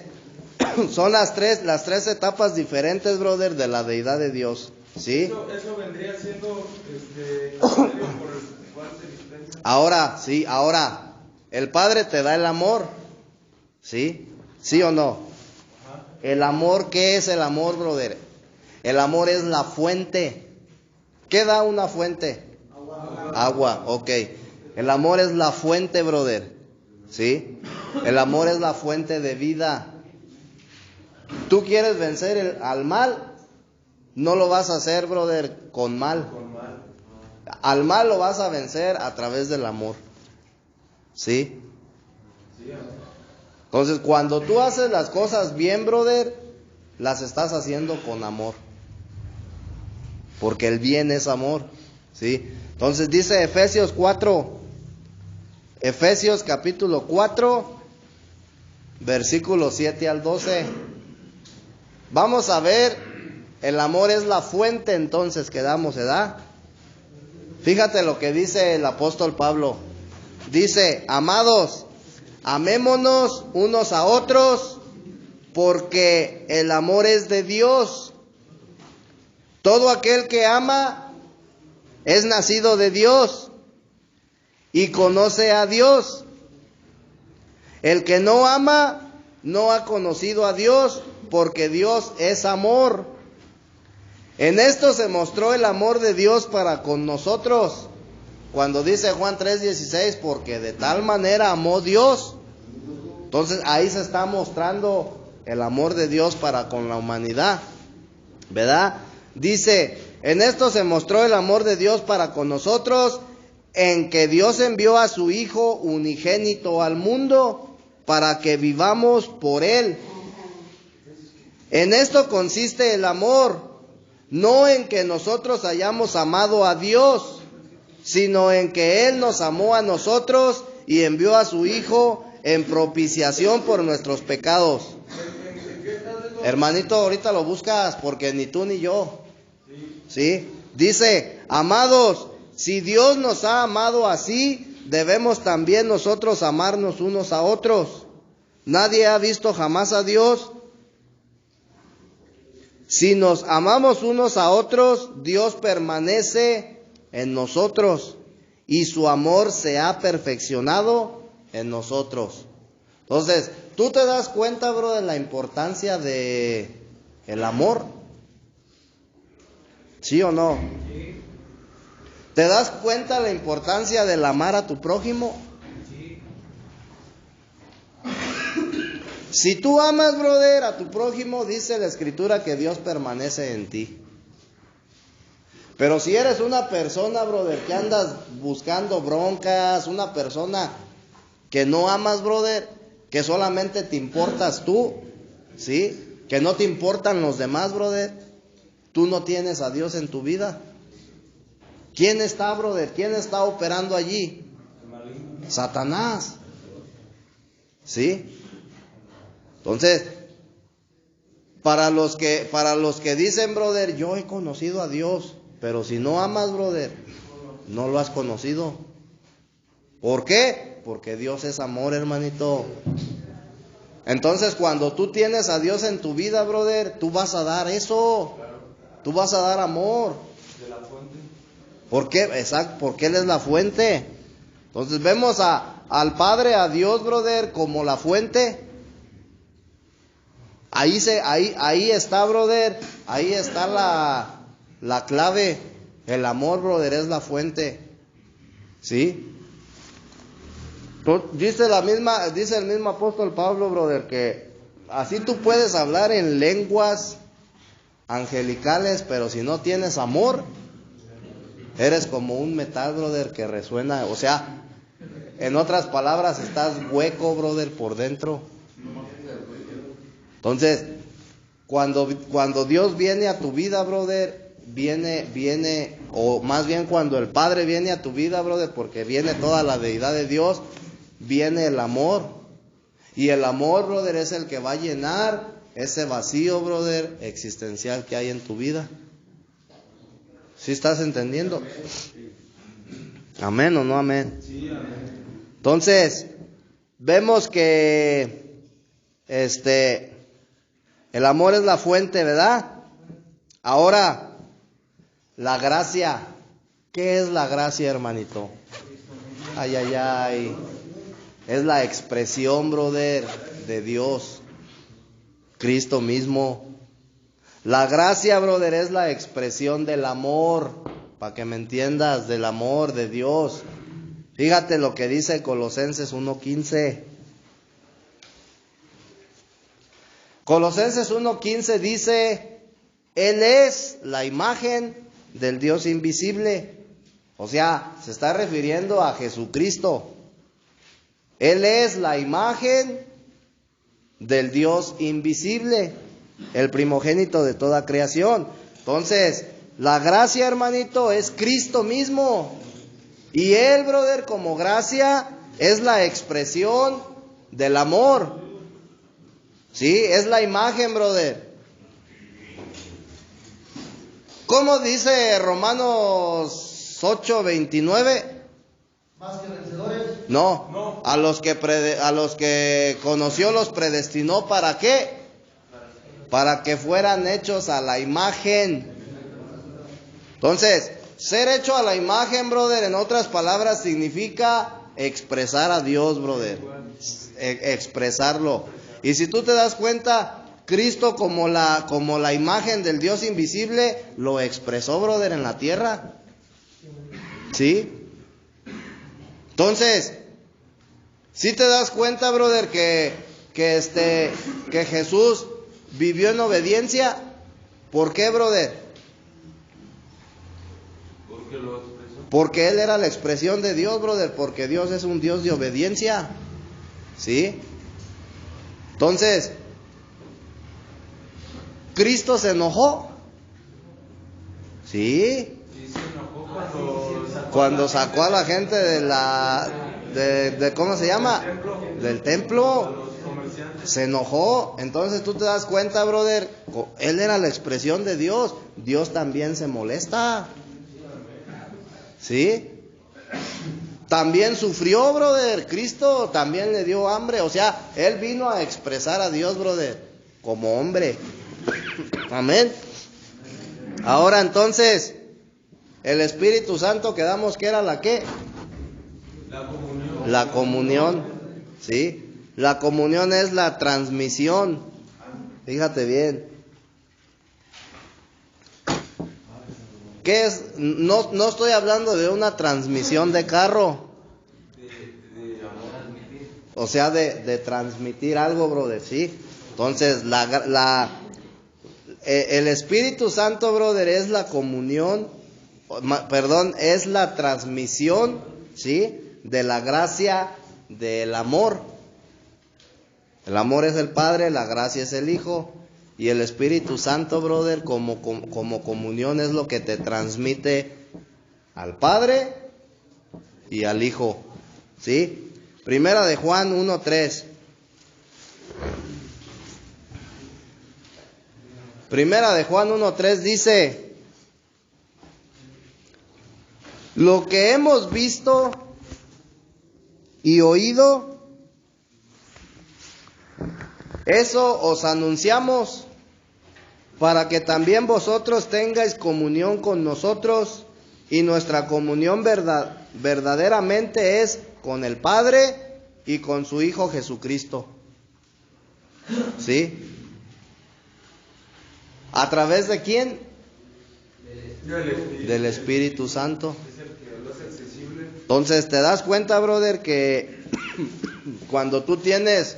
son las tres etapas diferentes, brother, de la deidad de Dios, ¿sí? Eso vendría siendo por el cual se dispensa. Ahora, el Padre te da el amor, ¿sí? ¿Sí o no? El amor, ¿qué es el amor, brother? El amor es la fuente. ¿Qué da una fuente? Agua, ok. El amor es la fuente, brother, ¿sí? El amor es la fuente de vida. Tú quieres vencer al mal, no lo vas a hacer, brother, con mal. Al mal lo vas a vencer a través del amor, ¿sí? Entonces, cuando tú haces las cosas bien, brother, las estás haciendo con amor. Porque el bien es amor, ¿sí? Entonces dice Efesios capítulo 4, versículos 7 al 12. Vamos a ver, el amor es la fuente entonces que damos, ¿verdad? Fíjate lo que dice el apóstol Pablo. Dice, amados, amémonos unos a otros, porque el amor es de Dios. Todo aquel que ama es nacido de Dios y conoce a Dios. El que no ama no ha conocido a Dios, porque Dios es amor. En esto se mostró el amor de Dios para con nosotros, cuando dice Juan 3:16, porque de tal manera amó Dios. Entonces ahí se está mostrando el amor de Dios para con la humanidad, ¿verdad? Dice, en esto se mostró el amor de Dios para con nosotros, en que Dios envió a su Hijo unigénito al mundo, para que vivamos por Él. En esto consiste el amor, no en que nosotros hayamos amado a Dios, sino en que Él nos amó a nosotros y envió a su Hijo en propiciación por nuestros pecados. Hermanito, ahorita lo buscas porque ni tú ni yo. ¿Sí? Dice, amados, si Dios nos ha amado así, debemos también nosotros amarnos unos a otros. Nadie ha visto jamás a Dios. Si nos amamos unos a otros, Dios permanece en nosotros y su amor se ha perfeccionado en nosotros. Entonces, ¿tú te das cuenta, bro, de la importancia de el amor? ¿Sí o no? Sí. ¿Te das cuenta de la importancia del amar a tu prójimo? Sí. Si tú amas, brother, a tu prójimo, dice la Escritura que Dios permanece en ti. Pero si eres una persona, brother, que andas buscando broncas, una persona que no amas, brother, que solamente te importas tú, ¿sí? Que no te importan los demás, brother, tú no tienes a Dios en tu vida. ¿Quién está, brother? ¿Quién está operando allí? Satanás. ¿Sí? Entonces, para los que dicen, brother, yo he conocido a Dios, pero si no amas, brother, no lo has conocido. ¿Por qué? Porque Dios es amor, hermanito. Entonces, cuando tú tienes a Dios en tu vida, brother, tú vas a dar eso. Tú vas a dar amor. De la fuente. ¿Por qué? Exacto, porque Él es la fuente. Entonces vemos al Padre, a Dios, brother, como la fuente. Ahí está, brother. Ahí está la clave. El amor, brother, es la fuente. ¿Sí? Dice el mismo apóstol Pablo, brother, que así tú puedes hablar en lenguas angelicales, pero si no tienes amor, eres como un metal, brother, que resuena. O sea, en otras palabras, estás hueco, brother, por dentro. Entonces, cuando Dios viene a tu vida, brother, viene, o más bien cuando el Padre viene a tu vida, brother, porque viene toda la deidad de Dios, viene el amor. Y el amor, brother, es el que va a llenar ese vacío, brother, existencial que hay en tu vida. ¿Sí estás entendiendo? ¿Amén o no amén? Sí, amén. Entonces, vemos que el amor es la fuente, ¿verdad? Ahora, la gracia. ¿Qué es la gracia, hermanito? Ay, ay, ay. Es la expresión, brother, de Dios. Cristo mismo. La gracia, brother, es la expresión del amor. Para que me entiendas, del amor de Dios. Fíjate lo que dice Colosenses 1:15. Colosenses 1:15 dice: Él es la imagen del Dios invisible. O sea, se está refiriendo a Jesucristo. Él es la imagen del Dios invisible, el primogénito de toda creación. Entonces, la gracia, hermanito, es Cristo mismo. Y Él, brother, como gracia, es la expresión del amor. Sí, es la imagen, brother. ¿Cómo dice Romanos 8:29? Más que vencedores. No, a los que conoció los predestinó, ¿para qué? Para que fueran hechos a la imagen. Entonces, ser hecho a la imagen, brother, en otras palabras, significa expresar a Dios, brother. Expresarlo. Y si tú te das cuenta, Cristo como la imagen del Dios invisible, lo expresó, brother, en la tierra. ¿Sí? Entonces, si te das cuenta, brother, que Jesús vivió en obediencia. ¿Por qué, brother? Porque Él era la expresión de Dios, brother, porque Dios es un Dios de obediencia. ¿Sí? Entonces, ¿Cristo se enojó? ¿Sí? Cuando sacó a la gente de ¿cómo se llama? Del templo. Se enojó. Entonces tú te das cuenta, brother, Él era la expresión de Dios. Dios también se molesta. ¿Sí? También sufrió, brother. Cristo también le dio hambre. O sea, Él vino a expresar a Dios, brother, como hombre. Amén. Ahora entonces, el Espíritu Santo, quedamos que era la ¿qué? La comunión. La comunión. ¿Sí? La comunión es la transmisión. Fíjate bien. ¿Qué es? No estoy hablando de una transmisión de carro. O sea, de transmitir algo, brother, ¿sí? Entonces, el Espíritu Santo, brother, es la comunión, es la transmisión, ¿sí? De la gracia del amor. El amor es el Padre, la gracia es el Hijo. Y el Espíritu Santo, brother, como comunión es lo que te transmite al Padre y al Hijo. ¿Sí? Primera de Juan 1:3. Primera de Juan 1:3 dice: lo que hemos visto y oído, eso os anunciamos, para que también vosotros tengáis comunión con nosotros, y nuestra comunión verdaderamente es con el Padre y con su Hijo Jesucristo. ¿Sí? ¿A través de quién? Del Espíritu Santo. Entonces, ¿te das cuenta, brother, que cuando tú tienes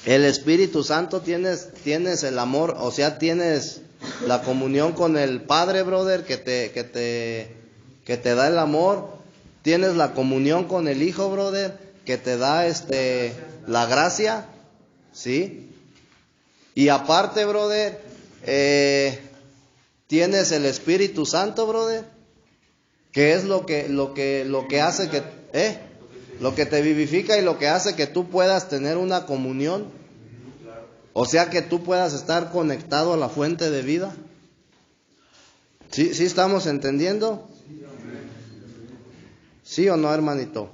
el Espíritu Santo, tienes el amor, o sea, tienes la comunión con el Padre, brother, que te da el amor, tienes la comunión con el Hijo, brother, que te da la gracia, ¿sí? Y aparte, brother, tienes el Espíritu Santo, brother, que es lo que hace que, lo que te vivifica y lo que hace que tú puedas tener una comunión. O sea, que tú puedas estar conectado a la fuente de vida. ¿Sí estamos entendiendo? ¿Sí o no, hermanito?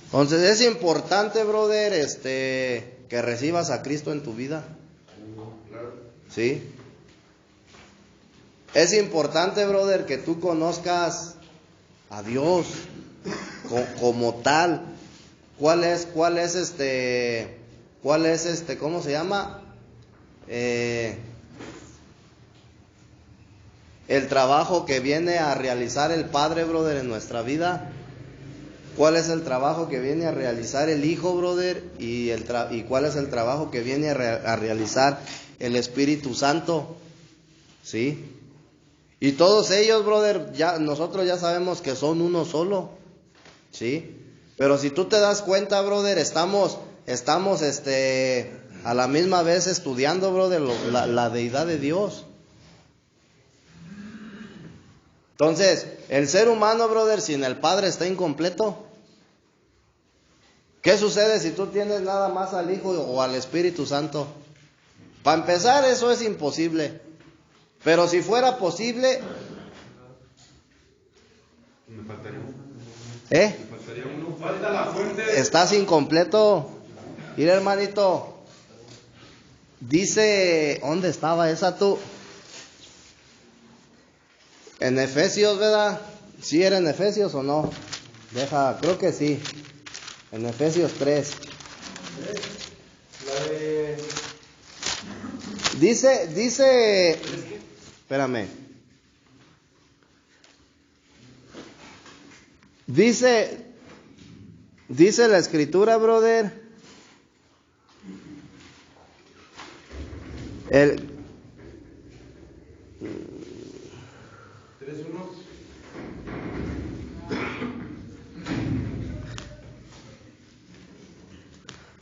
Entonces es importante, brother, que recibas a Cristo en tu vida. ¿Sí? Es importante, brother, que tú conozcas a Dios como tal. ¿Cuál es cómo se llama? El trabajo que viene a realizar el Padre, brother, en nuestra vida. ¿Cuál es el trabajo que viene a realizar el Hijo, brother? Y cuál es el trabajo que viene a realizar el Espíritu Santo. ¿Sí? Y todos ellos, brother, nosotros ya sabemos que son uno solo. ¿Sí? Pero si tú te das cuenta, brother, estamos a la misma vez estudiando, brother, la deidad de Dios. Entonces, el ser humano, brother, sin el Padre está incompleto. ¿Qué sucede si tú tienes nada más al Hijo o al Espíritu Santo? Para empezar, eso es imposible. Pero si fuera posible, Me faltaría uno. ¿eh? Me faltaría uno. Falta la fuente. Estás incompleto. Mira, hermanito. Dice, ¿dónde estaba esa tú? En Efesios, ¿verdad? ¿Sí era en Efesios o no? Creo que sí. En Efesios 3. La de... Dice, espérame. Dice la Escritura, brother. 3:1.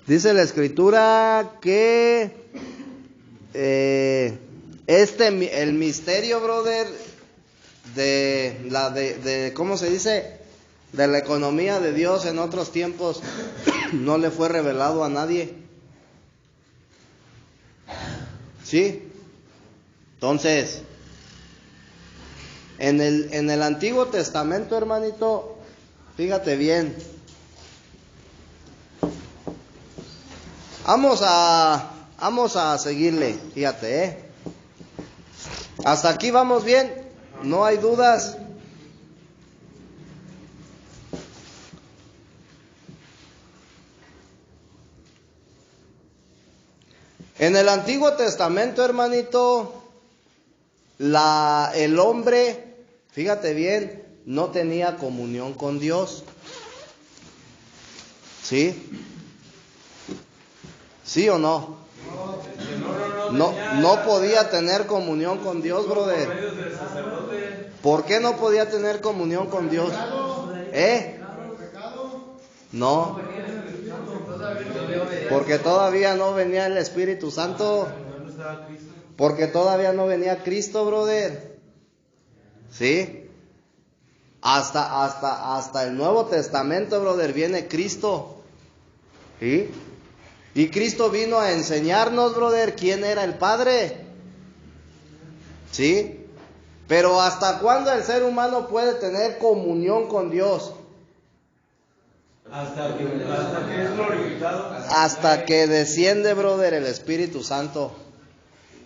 Dice la Escritura que el misterio, brother, de ¿cómo se dice? De la economía de Dios en otros tiempos no le fue revelado a nadie. ¿Sí? Entonces, en el Antiguo Testamento, hermanito, fíjate bien. Vamos a seguirle, fíjate, Hasta aquí vamos bien, no hay dudas. En el Antiguo Testamento, hermanito, el hombre, fíjate bien, no tenía comunión con Dios. ¿Sí? ¿Sí o no? No podía tener comunión con Dios, brother. ¿Por qué no podía tener comunión con Dios? No. Porque todavía no venía el Espíritu Santo. Porque todavía no venía Cristo, brother. ¿Sí? Hasta el Nuevo Testamento, brother, viene Cristo. ¿Sí? Y Cristo vino a enseñarnos, brother, quién era el Padre. ¿Sí? Pero ¿hasta cuándo el ser humano puede tener comunión con Dios? Hasta que es glorificado. Hasta que desciende, brother, el Espíritu Santo.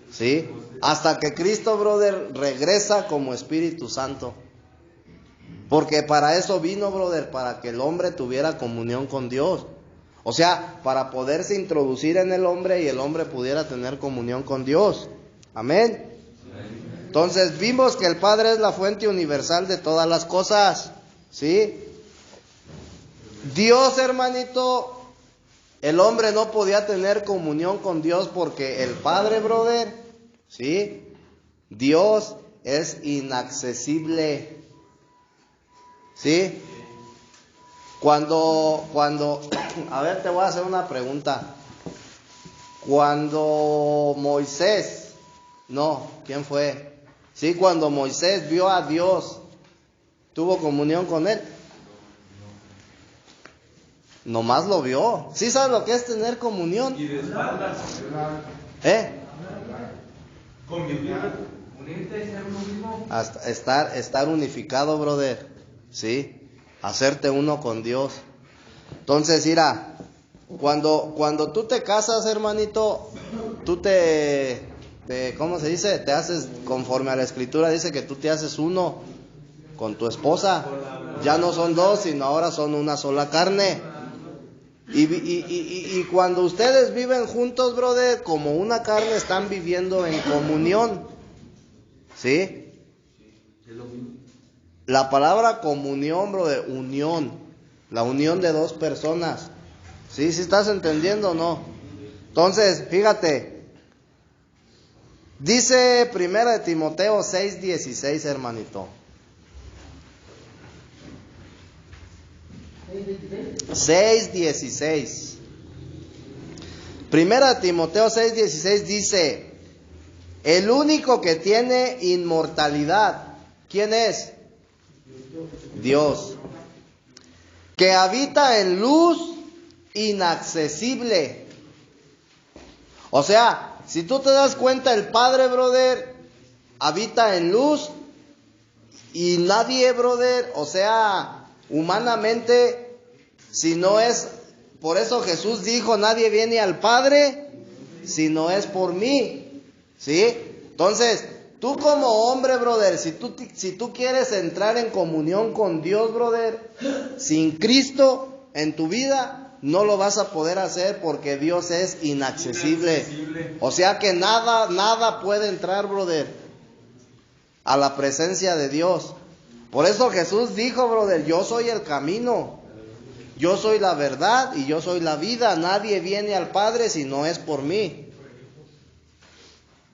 ¿Sí? Hasta que Cristo, brother, regresa como Espíritu Santo. Porque para eso vino, brother, para que el hombre tuviera comunión con Dios. O sea, para poderse introducir en el hombre y el hombre pudiera tener comunión con Dios. Amén. Entonces vimos que el Padre es la fuente universal de todas las cosas. ¿Sí? Dios, hermanito, el hombre no podía tener comunión con Dios porque el Padre, brother, ¿sí? Dios es inaccesible. ¿Sí? Cuando, a ver, te voy a hacer una pregunta. Cuando Moisés No, ¿quién fue? Sí, cuando Moisés vio a Dios, ¿tuvo comunión con él? Nomás lo vio. ¿Sí sabes lo que es tener comunión? Y de espaldas. Convivir. Unirte y ser uno mismo. Hasta estar unificado, brother. Sí, hacerte uno con Dios. Entonces, mira, cuando tú te casas, hermanito, tú ¿cómo se dice? Te haces, conforme a la Escritura, dice que tú te haces uno con tu esposa. Ya no son dos, sino ahora son una sola carne. Y cuando ustedes viven juntos, brother, como una carne, están viviendo en comunión. ¿Sí? La palabra comunión, brother, unión. La unión de dos personas. ¿Sí? ¿Sí estás entendiendo o no? Entonces, fíjate. Dice 1 Timoteo 6:16, hermanito. 6:16. 1 Timoteo 6:16 dice: el único que tiene inmortalidad, ¿quién es? Dios. Que habita en luz inaccesible. O sea, si tú te das cuenta, el Padre, brother, habita en luz y nadie, brother, o sea, humanamente, si no es, por eso Jesús dijo, nadie viene al Padre si no es por mí, ¿sí? Entonces, tú como hombre, brother, si tú quieres entrar en comunión con Dios, brother, sin Cristo en tu vida, no lo vas a poder hacer porque Dios es inaccesible. O sea que nada puede entrar, brother, a la presencia de Dios. Por eso Jesús dijo, brother, yo soy el camino, yo soy la verdad y yo soy la vida. Nadie viene al Padre si no es por mí.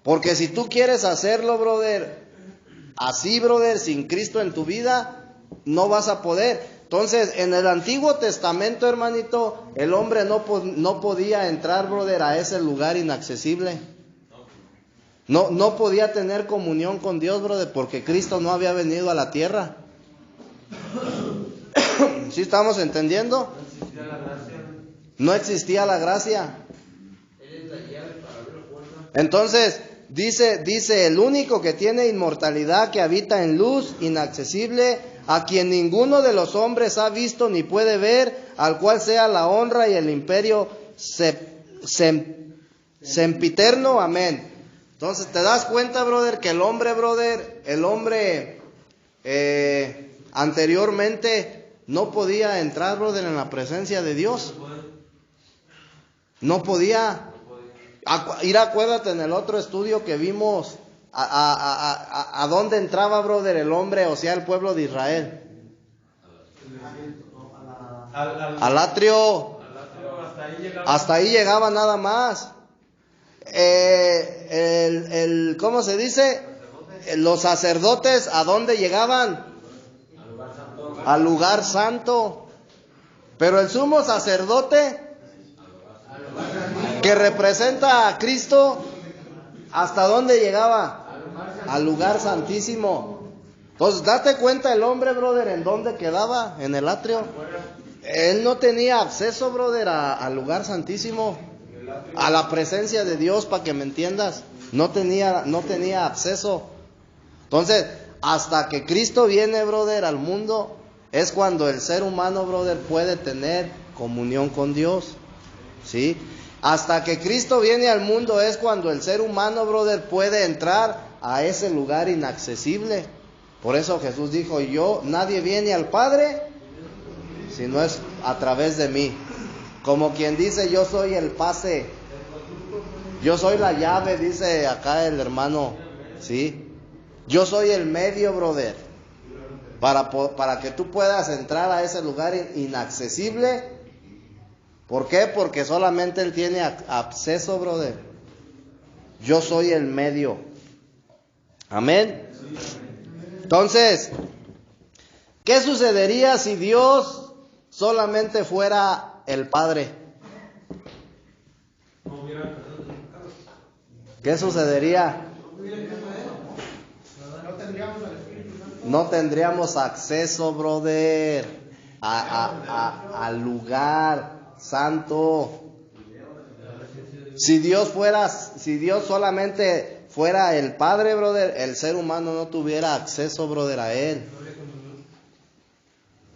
Porque si tú quieres hacerlo, brother, así, brother, sin Cristo en tu vida, no vas a poder. Entonces, en el Antiguo Testamento, hermanito, el hombre no podía entrar, brother, a ese lugar inaccesible. No podía tener comunión con Dios, brother, porque Cristo no había venido a la tierra. ¿Sí estamos entendiendo? No existía la gracia. Entonces, dice, el único que tiene inmortalidad, que habita en luz inaccesible, a quien ninguno de los hombres ha visto ni puede ver, al cual sea la honra y el imperio sempiterno. Amén. Entonces, ¿te das cuenta, brother, que el hombre anteriormente no podía entrar, brother, en la presencia de Dios? No podía. Acuérdate en el otro estudio que vimos a dónde entraba, brother, el hombre, o sea, el pueblo de Israel. Al atrio. Hasta ahí llegaba nada más. ¿Cómo se dice? Los sacerdotes, ¿a dónde llegaban? Al lugar santo. Pero el sumo sacerdote, que representa a Cristo, ¿hasta dónde llegaba? Al lugar santísimo. Entonces, date cuenta el hombre, brother, ¿en dónde quedaba? En el atrio. Él no tenía acceso, brother, al lugar santísimo, a la presencia de Dios, para que me entiendas. No tenía acceso. Entonces, hasta que Cristo viene, brother, al mundo, es cuando el ser humano, brother, puede tener comunión con Dios. ¿Sí? Hasta que Cristo viene al mundo es cuando el ser humano, brother, puede entrar a ese lugar inaccesible. Por eso Jesús dijo, nadie viene al Padre si no es a través de mí. Como quien dice, yo soy el pase, yo soy la llave, dice acá el hermano, ¿sí? Yo soy el medio, brother, para que tú puedas entrar a ese lugar inaccesible. ¿Por qué? Porque solamente Él tiene acceso, brother. Yo soy el medio. Amén. Entonces, ¿qué sucedería si Dios solamente fuera el Padre? ¿Qué sucedería? No tendríamos acceso, brother, al lugar santo. Si Dios solamente fuera el Padre, brother, el ser humano no tuviera acceso, brother, a Él.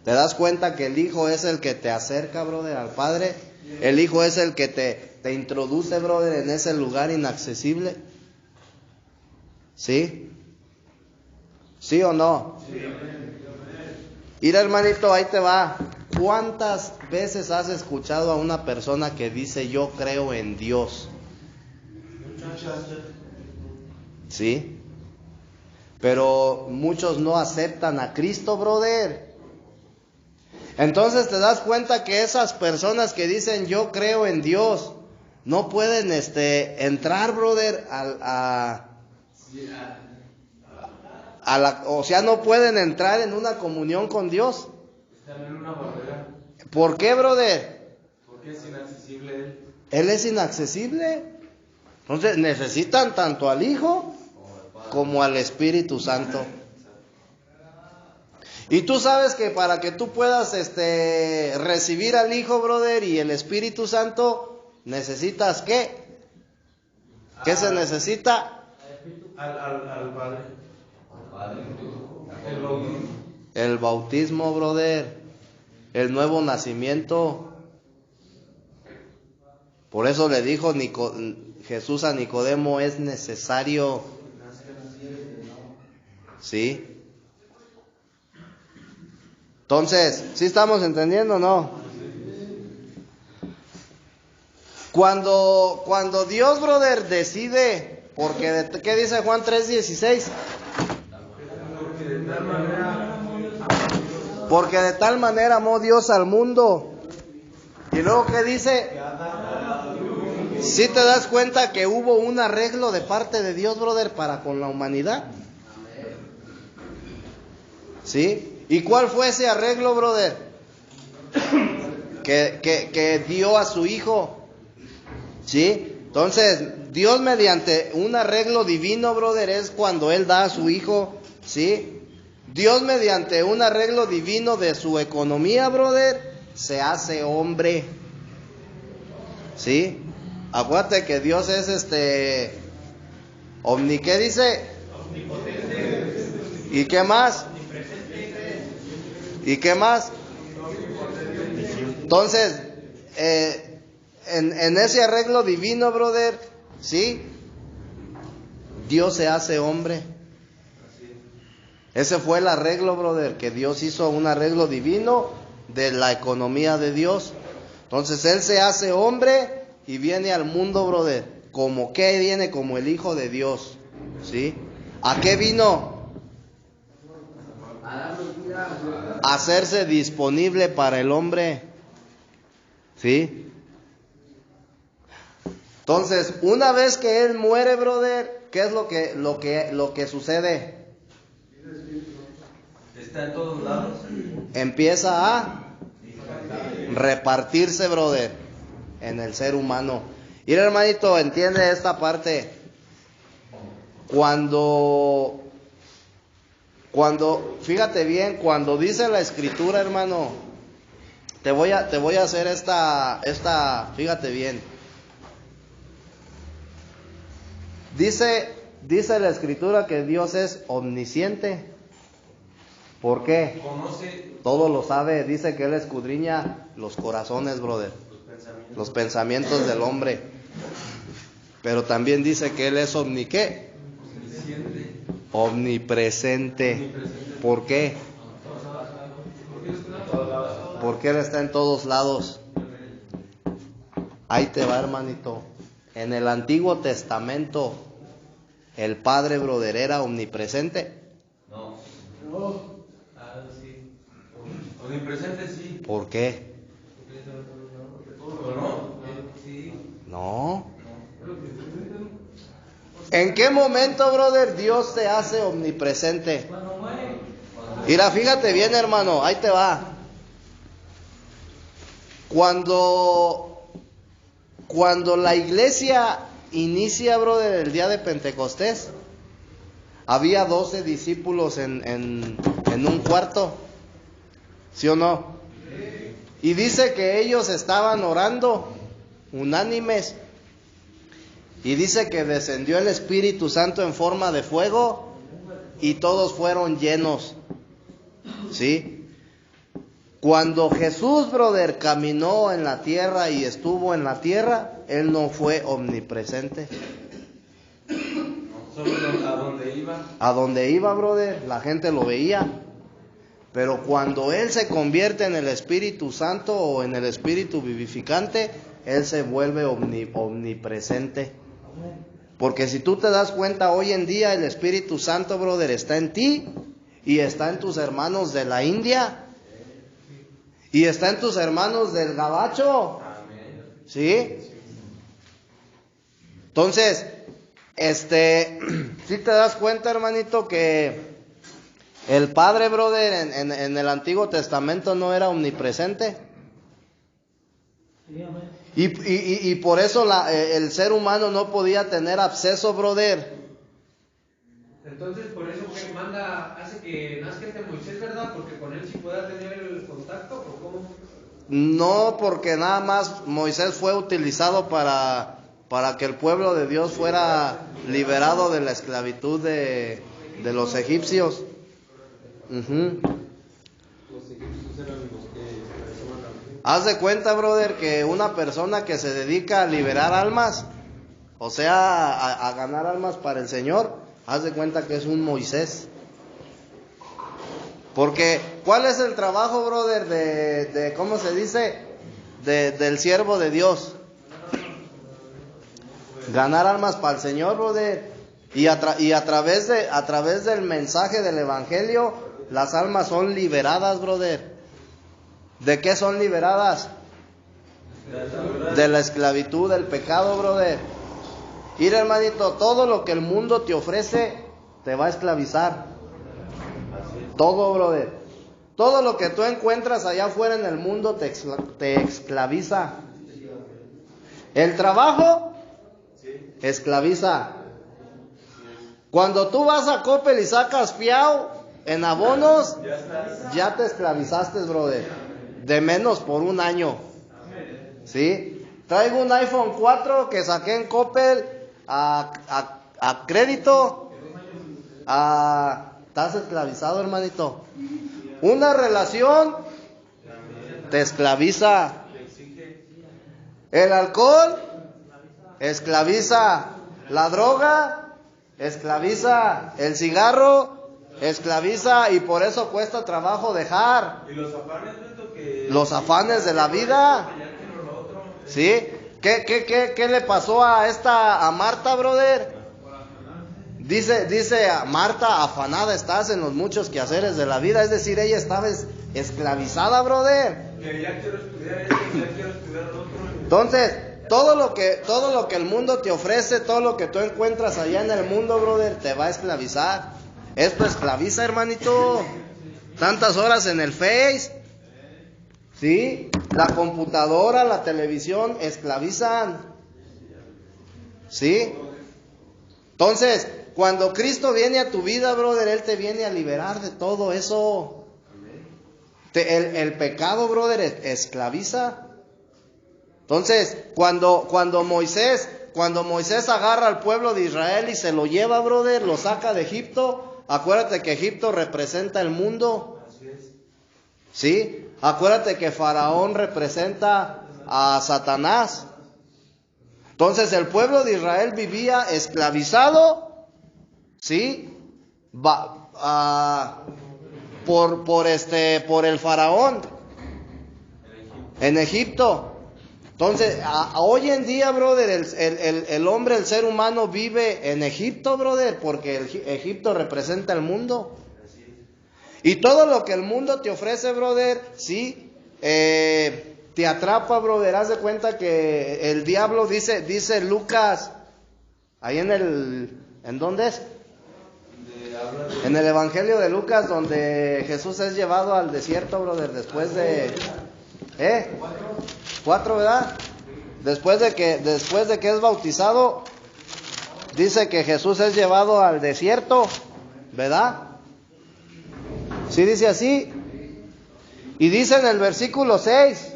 ¿Te das cuenta que el Hijo es el que te acerca, brother, al Padre? El Hijo es el que te introduce, brother, en ese lugar inaccesible. ¿Sí? ¿Sí o no? Sí. Mira, hermanito, ahí te va. ¿Cuántas veces has escuchado a una persona que dice yo creo en Dios? ¿Sí? Pero muchos no aceptan a Cristo, brother. Entonces te das cuenta que esas personas que dicen yo creo en Dios no pueden entrar, brother, o sea, no pueden entrar en una comunión con Dios. Están en una barrera. ¿Por qué, brother? Porque es inaccesible Él. Él es inaccesible. Entonces necesitan tanto al Hijo como al Espíritu Santo. Y tú sabes que para que tú puedas recibir al Hijo, brother, y el Espíritu Santo, necesitas ¿qué? ¿Qué se necesita? Al Padre. El bautismo, brother. El nuevo nacimiento. Por eso le dijo Jesús a Nicodemo, es necesario. ¿Sí? Entonces, ¿sí estamos entendiendo o no? Cuando Dios, brother, decide, porque ¿qué dice Juan 3:16? Porque de tal manera amó Dios al mundo. Y luego ¿qué dice? ¿Sí te das cuenta que hubo un arreglo de parte de Dios, brother, para con la humanidad? ¿Sí? ¿Y cuál fue ese arreglo, brother? Que dio a su Hijo. ¿Sí? Entonces, Dios mediante un arreglo divino, brother, es cuando Él da a su Hijo. ¿Sí? Dios mediante un arreglo divino de su economía, brother, se hace hombre. ¿Sí? Acuérdate que Dios es ¿qué dice? ¿Y qué más? ¿Y qué más? Entonces, en ese arreglo divino, brother, ¿sí? Dios se hace hombre. Ese fue el arreglo, brother, que Dios hizo, un arreglo divino de la economía de Dios. Entonces, Él se hace hombre y viene al mundo, brother. ¿Como qué viene? Como el Hijo de Dios. ¿Sí? ¿A qué vino? Hacerse disponible para el hombre. ¿Sí? Entonces, una vez que Él muere, brother, ¿qué es lo que sucede? Está en todos lados. Empieza a repartirse, brother, en el ser humano. Y el hermanito entiende esta parte. Cuando, fíjate bien, cuando dice la Escritura, hermano, te voy a hacer esta, fíjate bien. Dice la Escritura que Dios es omnisciente. ¿Por qué? Conoce Todo lo sabe. Dice que Él escudriña los corazones, brother, los pensamientos del hombre. Pero también dice que Él es omnipresente. ¿Por qué? Porque Él está en todos lados. Ahí te va, hermanito. En el Antiguo Testamento, el Padre, brother, era omnipresente. No. Sí. Omnipresente sí. ¿Por qué? No. ¿En qué momento, brother, Dios se hace omnipresente? Mira, fíjate bien, hermano, ahí te va. Cuando la iglesia inicia, brother, el día de Pentecostés, había 12 discípulos en un cuarto, ¿sí o no? Y dice que ellos estaban orando unánimes. Y dice que descendió el Espíritu Santo en forma de fuego y todos fueron llenos. ¿Sí? Cuando Jesús, brother, caminó en la tierra y estuvo en la tierra, Él no fue omnipresente. ¿A dónde iba? A donde iba, brother, la gente lo veía. Pero cuando Él se convierte en el Espíritu Santo o en el Espíritu vivificante, Él se vuelve omnipresente. Porque si tú te das cuenta, hoy en día el Espíritu Santo, brother, está en ti y está en tus hermanos de la India y está en tus hermanos del Gabacho. ¿Sí? Entonces, si te das cuenta, hermanito, que el Padre, brother, en el Antiguo Testamento no era omnipresente. Y por eso el ser humano no podía tener acceso, brother. Entonces, por eso que hace que nazca Moisés, ¿verdad? Porque con él sí pueda tener el contacto, ¿o cómo? No, porque nada más Moisés fue utilizado para que el pueblo de Dios fuera liberado de la esclavitud de los egipcios. Uh-huh. Los egipcios eran los que Haz de cuenta, brother, que una persona que se dedica a liberar almas, o sea, a ganar almas para el Señor, haz de cuenta que es un Moisés. Porque, ¿cuál es el trabajo, brother, de ¿cómo se dice? Del siervo de Dios. Ganar almas para el Señor, brother. Y a través del mensaje del Evangelio, las almas son liberadas, brother. ¿De qué son liberadas? De la esclavitud, del pecado, brother. Mira, hermanito, todo lo que el mundo te ofrece te va a esclavizar. Todo, brother. Todo lo que tú encuentras allá afuera en el mundo te esclaviza. El trabajo esclaviza. Cuando tú vas a Coppel y sacas fiao en abonos, ya te esclavizaste, brother. De menos por un año. ¿Sí? Traigo un iPhone 4 que saqué en Coppel a crédito. Estás esclavizado, hermanito. Una relación te esclaviza. El alcohol esclaviza. La droga esclaviza. El cigarro esclaviza. Y por eso cuesta trabajo dejar. ¿Y los afanes, Beto, que... Los afanes de la vida. ¿Sí? ¿Qué le pasó a Marta, brother? Dice a Marta, afanada estás en los muchos quehaceres de la vida. Es decir, ella estaba esclavizada, brother. Que ya quiero estudiar esto, ya quiero estudiar lo otro. Entonces, todo lo que el mundo te ofrece, todo lo que tú encuentras allá en el mundo, brother, te va a esclavizar. Esto esclaviza, hermanito. Tantas horas en el Face. ¿Sí? La computadora, la televisión esclavizan. ¿Sí? Entonces, cuando Cristo viene a tu vida, brother, Él te viene a liberar de todo eso. El pecado, brother, esclaviza. Entonces, cuando Moisés agarra al pueblo de Israel y se lo lleva, brother, lo saca de Egipto, acuérdate que Egipto representa el mundo. ¿Sí? Acuérdate que Faraón representa a Satanás. Entonces el pueblo de Israel vivía esclavizado, ¿sí? Por el Faraón en Egipto. Entonces, hoy en día, brother, el hombre, el ser humano vive en Egipto, brother, porque Egipto representa el mundo. Y todo lo que el mundo te ofrece, brother, sí, te atrapa, brother. Haz de cuenta que el diablo dice Lucas, ahí ¿en dónde es? En el Evangelio de Lucas, donde Jesús es llevado al desierto, brother, después de... 4, ¿verdad? Después de que es bautizado, dice que Jesús es llevado al desierto ¿verdad? ¿Sí dice así? Y dice en el versículo 6,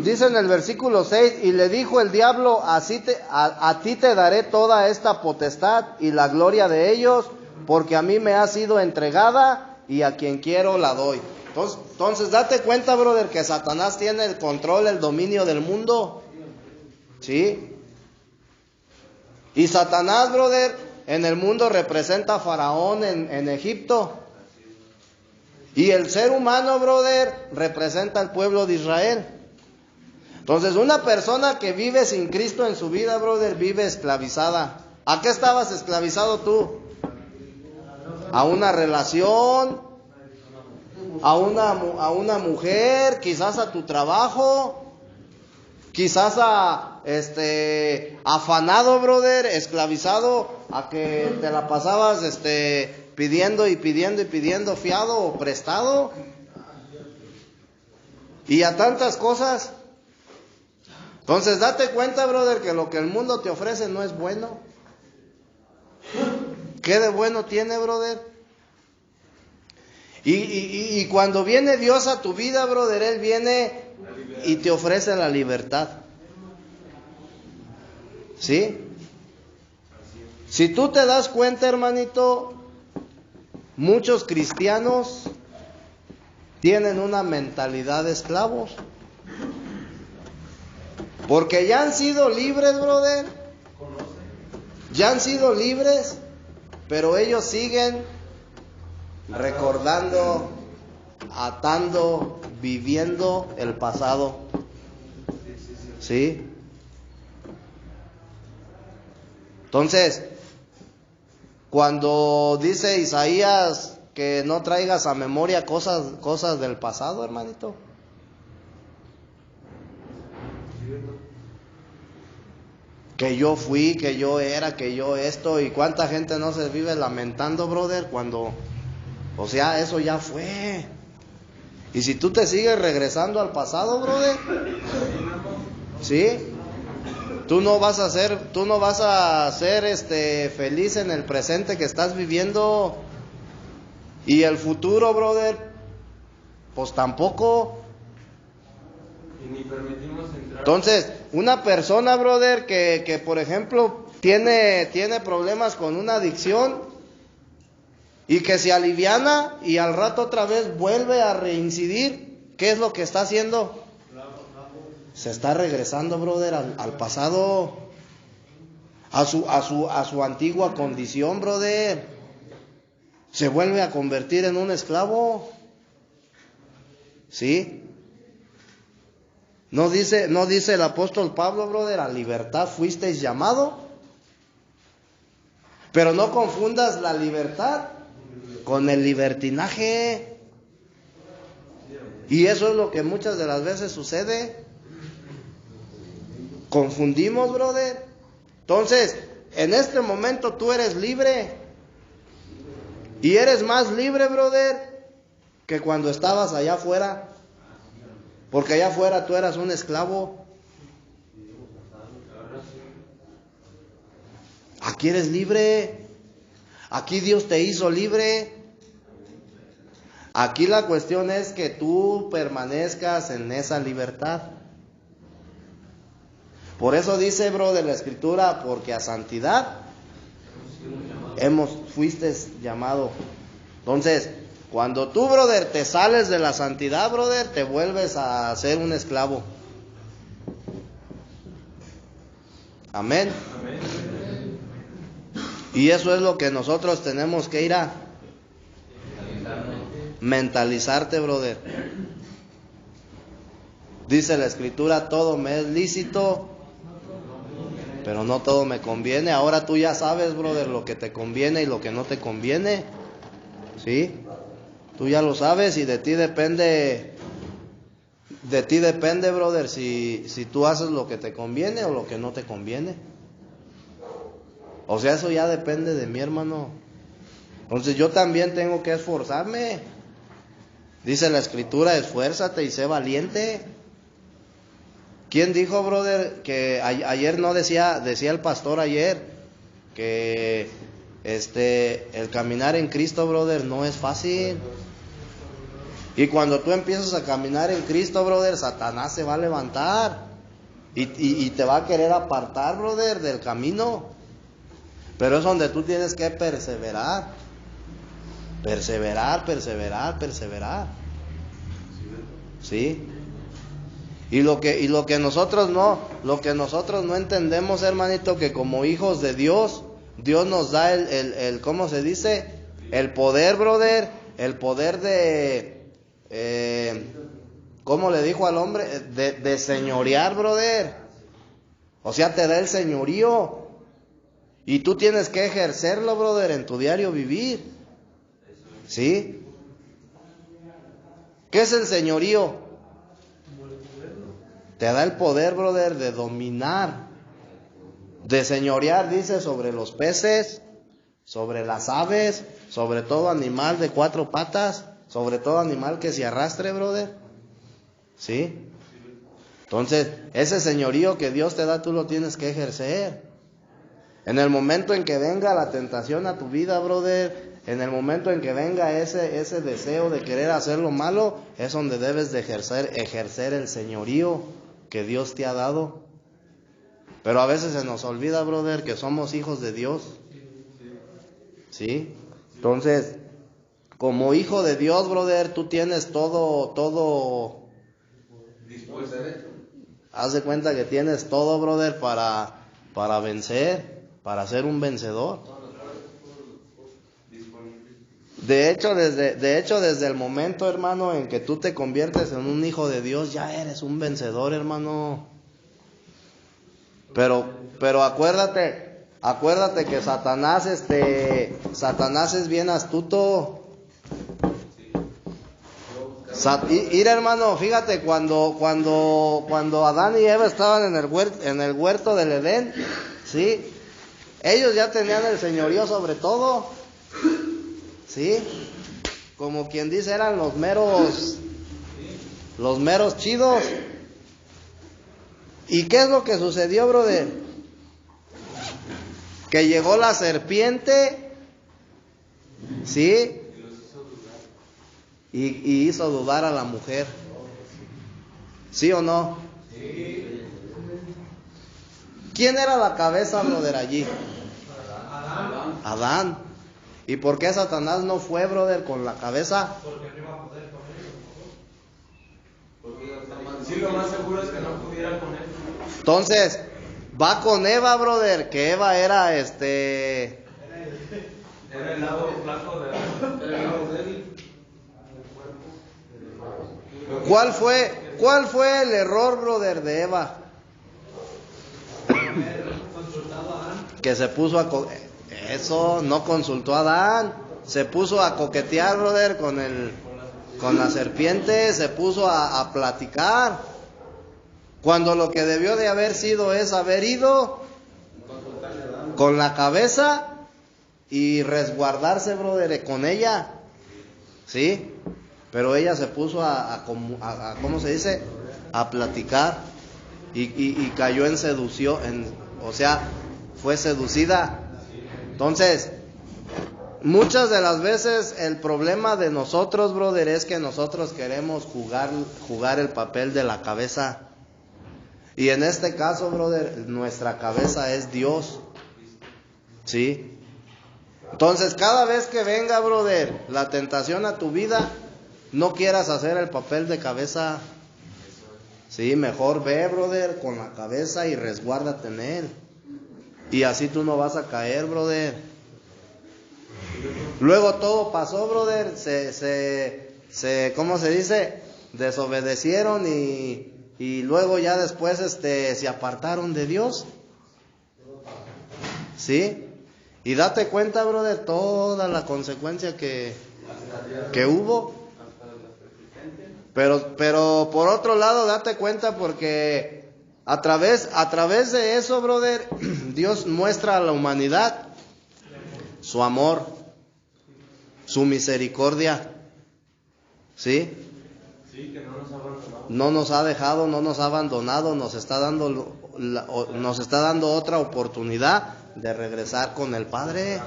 dice en el versículo 6, y le dijo el diablo, a ti te daré toda esta potestad y la gloria de ellos, porque a mí me ha sido entregada y a quien quiero la doy. Entonces date cuenta, brother, que Satanás tiene el control, el dominio del mundo. ¿Sí? Y Satanás, brother, en el mundo representa a Faraón en Egipto. Y el ser humano, brother, representa al pueblo de Israel. Entonces, una persona que vive sin Cristo en su vida, brother, vive esclavizada. ¿A qué estabas esclavizado tú? A una relación, a una mujer, quizás a tu trabajo, quizás afanado, brother, esclavizado a que te la pasabas pidiendo y pidiendo y pidiendo fiado o prestado, y a tantas cosas. Entonces date cuenta, brother, que lo que el mundo te ofrece no es bueno. ¿Qué de bueno tiene, brother? Y cuando viene Dios a tu vida, brother, Él viene y te ofrece la libertad. ¿Sí? Si tú te das cuenta, hermanito, muchos cristianos tienen una mentalidad de esclavos. Porque ya han sido libres, brother. Ya han sido libres, pero ellos siguen recordando, atando, viviendo el pasado. ¿Sí? Entonces, cuando dice Isaías que no traigas a memoria cosas del pasado, hermanito. Que yo fui, que yo era, que yo esto, y cuánta gente no se vive lamentando, brother, cuando, o sea, eso ya fue. Y si tú te sigues regresando al pasado, brother, ¿sí? Tú no vas a ser feliz en el presente que estás viviendo, y el futuro, brother, pues tampoco. Y ni permitimos entrar. Entonces, una persona, brother, que por ejemplo tiene problemas con una adicción y que se aliviana y al rato otra vez vuelve a reincidir, ¿qué es lo que está haciendo? Se está regresando, brother, al pasado, a su antigua condición, brother. Se vuelve a convertir en un esclavo. ¿Sí? No dice el apóstol Pablo, brother, a libertad fuisteis llamado. Pero no confundas la libertad con el libertinaje. Y eso es lo que muchas de las veces sucede. Confundimos, brother. Entonces, en este momento tú eres libre. Y eres más libre, brother, que cuando estabas allá afuera. Porque allá afuera tú eras un esclavo. Aquí eres libre. Aquí Dios te hizo libre. Aquí la cuestión es que tú permanezcas en esa libertad. Por eso dice, bro, de la Escritura, porque a santidad fuiste llamado. Entonces, cuando tú, brother, te sales de la santidad, brother, te vuelves a ser un esclavo. Amén. Amén. Y eso es lo que nosotros tenemos que ir a mentalizarte, brother. Dice la Escritura, todo me es lícito, pero no todo me conviene. Ahora tú ya sabes, brother, lo que te conviene y lo que no te conviene. ¿Sí? Tú ya lo sabes y de ti depende, brother, si tú haces lo que te conviene o lo que no te conviene. O sea, eso ya depende de mí, hermano. Entonces yo también tengo que esforzarme. Dice la Escritura, esfuérzate y sé valiente. ¿Quién dijo, brother, que ayer no decía el pastor ayer, que el caminar en Cristo, brother, no es fácil. Y cuando tú empiezas a caminar en Cristo, brother, Satanás se va a levantar y te va a querer apartar, brother, del camino. Pero es donde tú tienes que perseverar. Perseverar. ¿Sí? Y lo que nosotros no entendemos, hermanito, que como hijos de Dios, Dios nos da el ¿cómo se dice? El poder, brother, el poder de ¿cómo le dijo al hombre? De señorear, brother. O sea, te da el señorío. Y tú tienes que ejercerlo, brother, en tu diario vivir. ¿Sí? ¿Qué es el señorío? Te da el poder, brother, de dominar, de señorear, dice, sobre los peces, sobre las aves, sobre todo animal de 4 patas, sobre todo animal que se arrastre, brother. ¿Sí? Entonces, ese señorío que Dios te da, tú lo tienes que ejercer. En el momento en que venga la tentación a tu vida, brother, en el momento en que venga ese deseo de querer hacer lo malo, es donde debes de ejercer el señorío que Dios te ha dado. Pero a veces se nos olvida, brother, que somos hijos de Dios. ¿Sí? Entonces, como hijo de Dios, brother, tú tienes todo dispuesto. Haz de cuenta que tienes todo, brother, para vencer, para ser un vencedor. De hecho, desde el momento, hermano, en que tú te conviertes en un hijo de Dios, ya eres un vencedor, hermano. Pero acuérdate que Satanás es bien astuto. Mira, hermano, fíjate, cuando Adán y Eva estaban en el huerto del Edén, ¿sí? Ellos ya tenían el señorío sobre todo, ¿sí? Como quien dice, eran los meros chidos. ¿Y qué es lo que sucedió, brother? Que llegó la serpiente, ¿sí? Y hizo dudar a la mujer. ¿Sí o no? Sí. ¿Quién era la cabeza, brother, allí? Adán. ¿Y por qué Satanás no fue, brother, con la cabeza? Porque no iba a poder con él. Sí, lo más seguro es que no pudiera con él. Entonces, va con Eva, brother, que Eva era Era el lado flaco de Era el lado débil. ¿Cuál fue el error, brother, de Eva? Que se puso eso, no consultó a Adán, se puso a coquetear, brother, con la serpiente, se puso a platicar, cuando lo que debió de haber sido es haber ido con la cabeza y resguardarse, brother, con ella, ¿sí? Pero ella se puso a ¿cómo se dice? A platicar y cayó en seducción, o sea, fue seducida. Entonces, muchas de las veces el problema de nosotros, brother, es que nosotros queremos jugar el papel de la cabeza. Y en este caso, brother, nuestra cabeza es Dios. ¿Sí? Entonces, cada vez que venga, brother, la tentación a tu vida, no quieras hacer el papel de cabeza. Sí, mejor ve, brother, con la cabeza y resguárdate en él. Y así tú no vas a caer, brother. Luego todo pasó, brother. ¿Cómo se dice? Desobedecieron y luego ya después se apartaron de Dios. ¿Sí? Y date cuenta, brother, toda la consecuencia que hubo. Pero por otro lado, date cuenta porque a través de eso, brother, Dios muestra a la humanidad su amor, su misericordia. ¿Sí? Sí, que no nos ha abandonado. No nos ha dejado, no nos ha abandonado, nos está dando otra oportunidad de regresar con el Padre.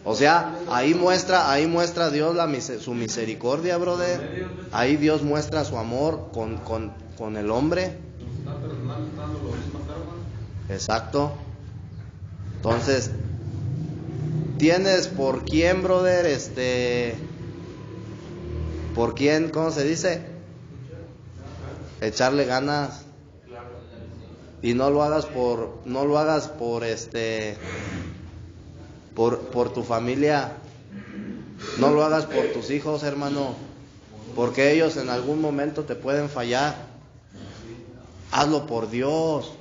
O sea, ahí muestra Dios su misericordia, brother. Ahí Dios muestra su amor con el hombre. Exacto. Entonces, tienes por quién, brother, por quién, ¿cómo se dice? Echarle ganas. Y no lo hagas por tu familia. No lo hagas por tus hijos, hermano, porque ellos en algún momento te pueden fallar. Hazlo por Dios.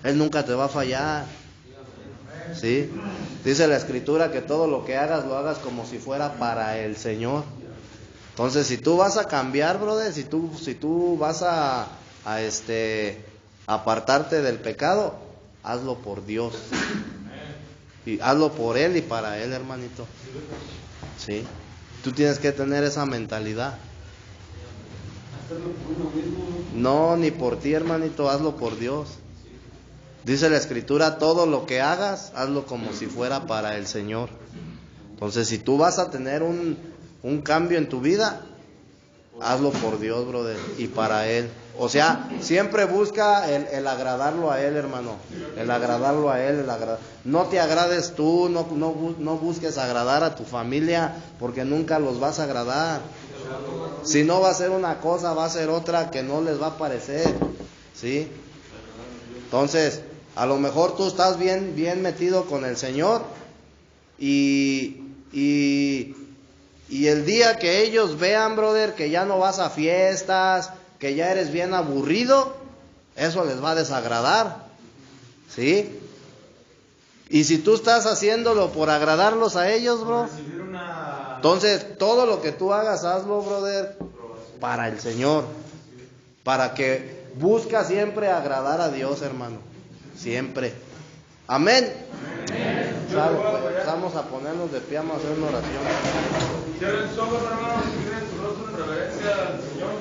Él nunca te va a fallar. ¿Sí? Dice la Escritura que todo lo que hagas, lo hagas como si fuera para el Señor. Entonces, si tú vas a cambiar, brother, si tú vas a apartarte del pecado, hazlo por Dios. Y hazlo por Él y para Él, hermanito. ¿Sí? Tú tienes que tener esa mentalidad. No, ni por ti, hermanito, hazlo por Dios. Dice la Escritura, todo lo que hagas, hazlo como si fuera para el Señor. Entonces, si tú vas a tener un cambio en tu vida, hazlo por Dios, brother, y para Él. O sea, siempre busca el agradarlo a Él, hermano. El agradarlo a Él, no te agrades tú, no busques agradar a tu familia, porque nunca los vas a agradar. Si no va a ser una cosa, va a ser otra que no les va a parecer, ¿sí? Entonces, a lo mejor tú estás bien metido con el Señor y el día que ellos vean, brother, que ya no vas a fiestas, que ya eres bien aburrido, eso les va a desagradar, ¿sí? Y si tú estás haciéndolo por agradarlos a ellos, bro, entonces todo lo que tú hagas, hazlo, brother, para el Señor, para que busca siempre agradar a Dios, hermano, siempre. Amén. ¿Sabe? Pues, vamos a ponernos de pie, vamos a hacer una oración. Cierren sus ojos, hermanos, y miren su rostro en reverencia al Señor.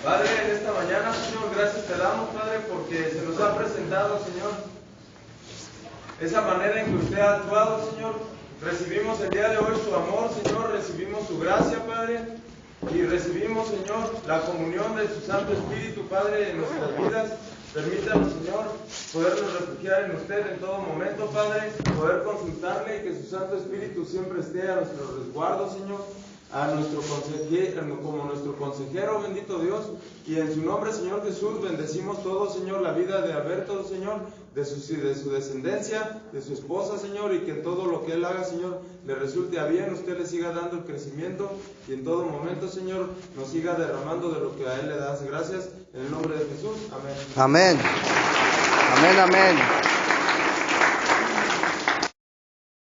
Padre, en esta mañana, Señor, gracias te damos, Padre, porque se nos ha presentado, Señor, esa manera en que usted ha actuado, Señor. Recibimos el día de hoy su amor, Señor, recibimos su gracia, Padre, y recibimos, Señor, la comunión de su Santo Espíritu, Padre, en nuestras vidas. Permítanos, Señor, podernos refugiar en usted en todo momento, Padre, poder consultarle y que su Santo Espíritu siempre esté a nuestro resguardo, Señor, como nuestro consejero, bendito Dios, y en su nombre, Señor Jesús, bendecimos todo, Señor, la vida de Alberto, Señor, de su descendencia, de su esposa, Señor, y que en todo lo que él haga, Señor, le resulte a bien, usted le siga dando el crecimiento, y en todo momento, Señor, nos siga derramando de lo que a él le das gracias, en el nombre de Jesús, amén. Amén. Amén, amén.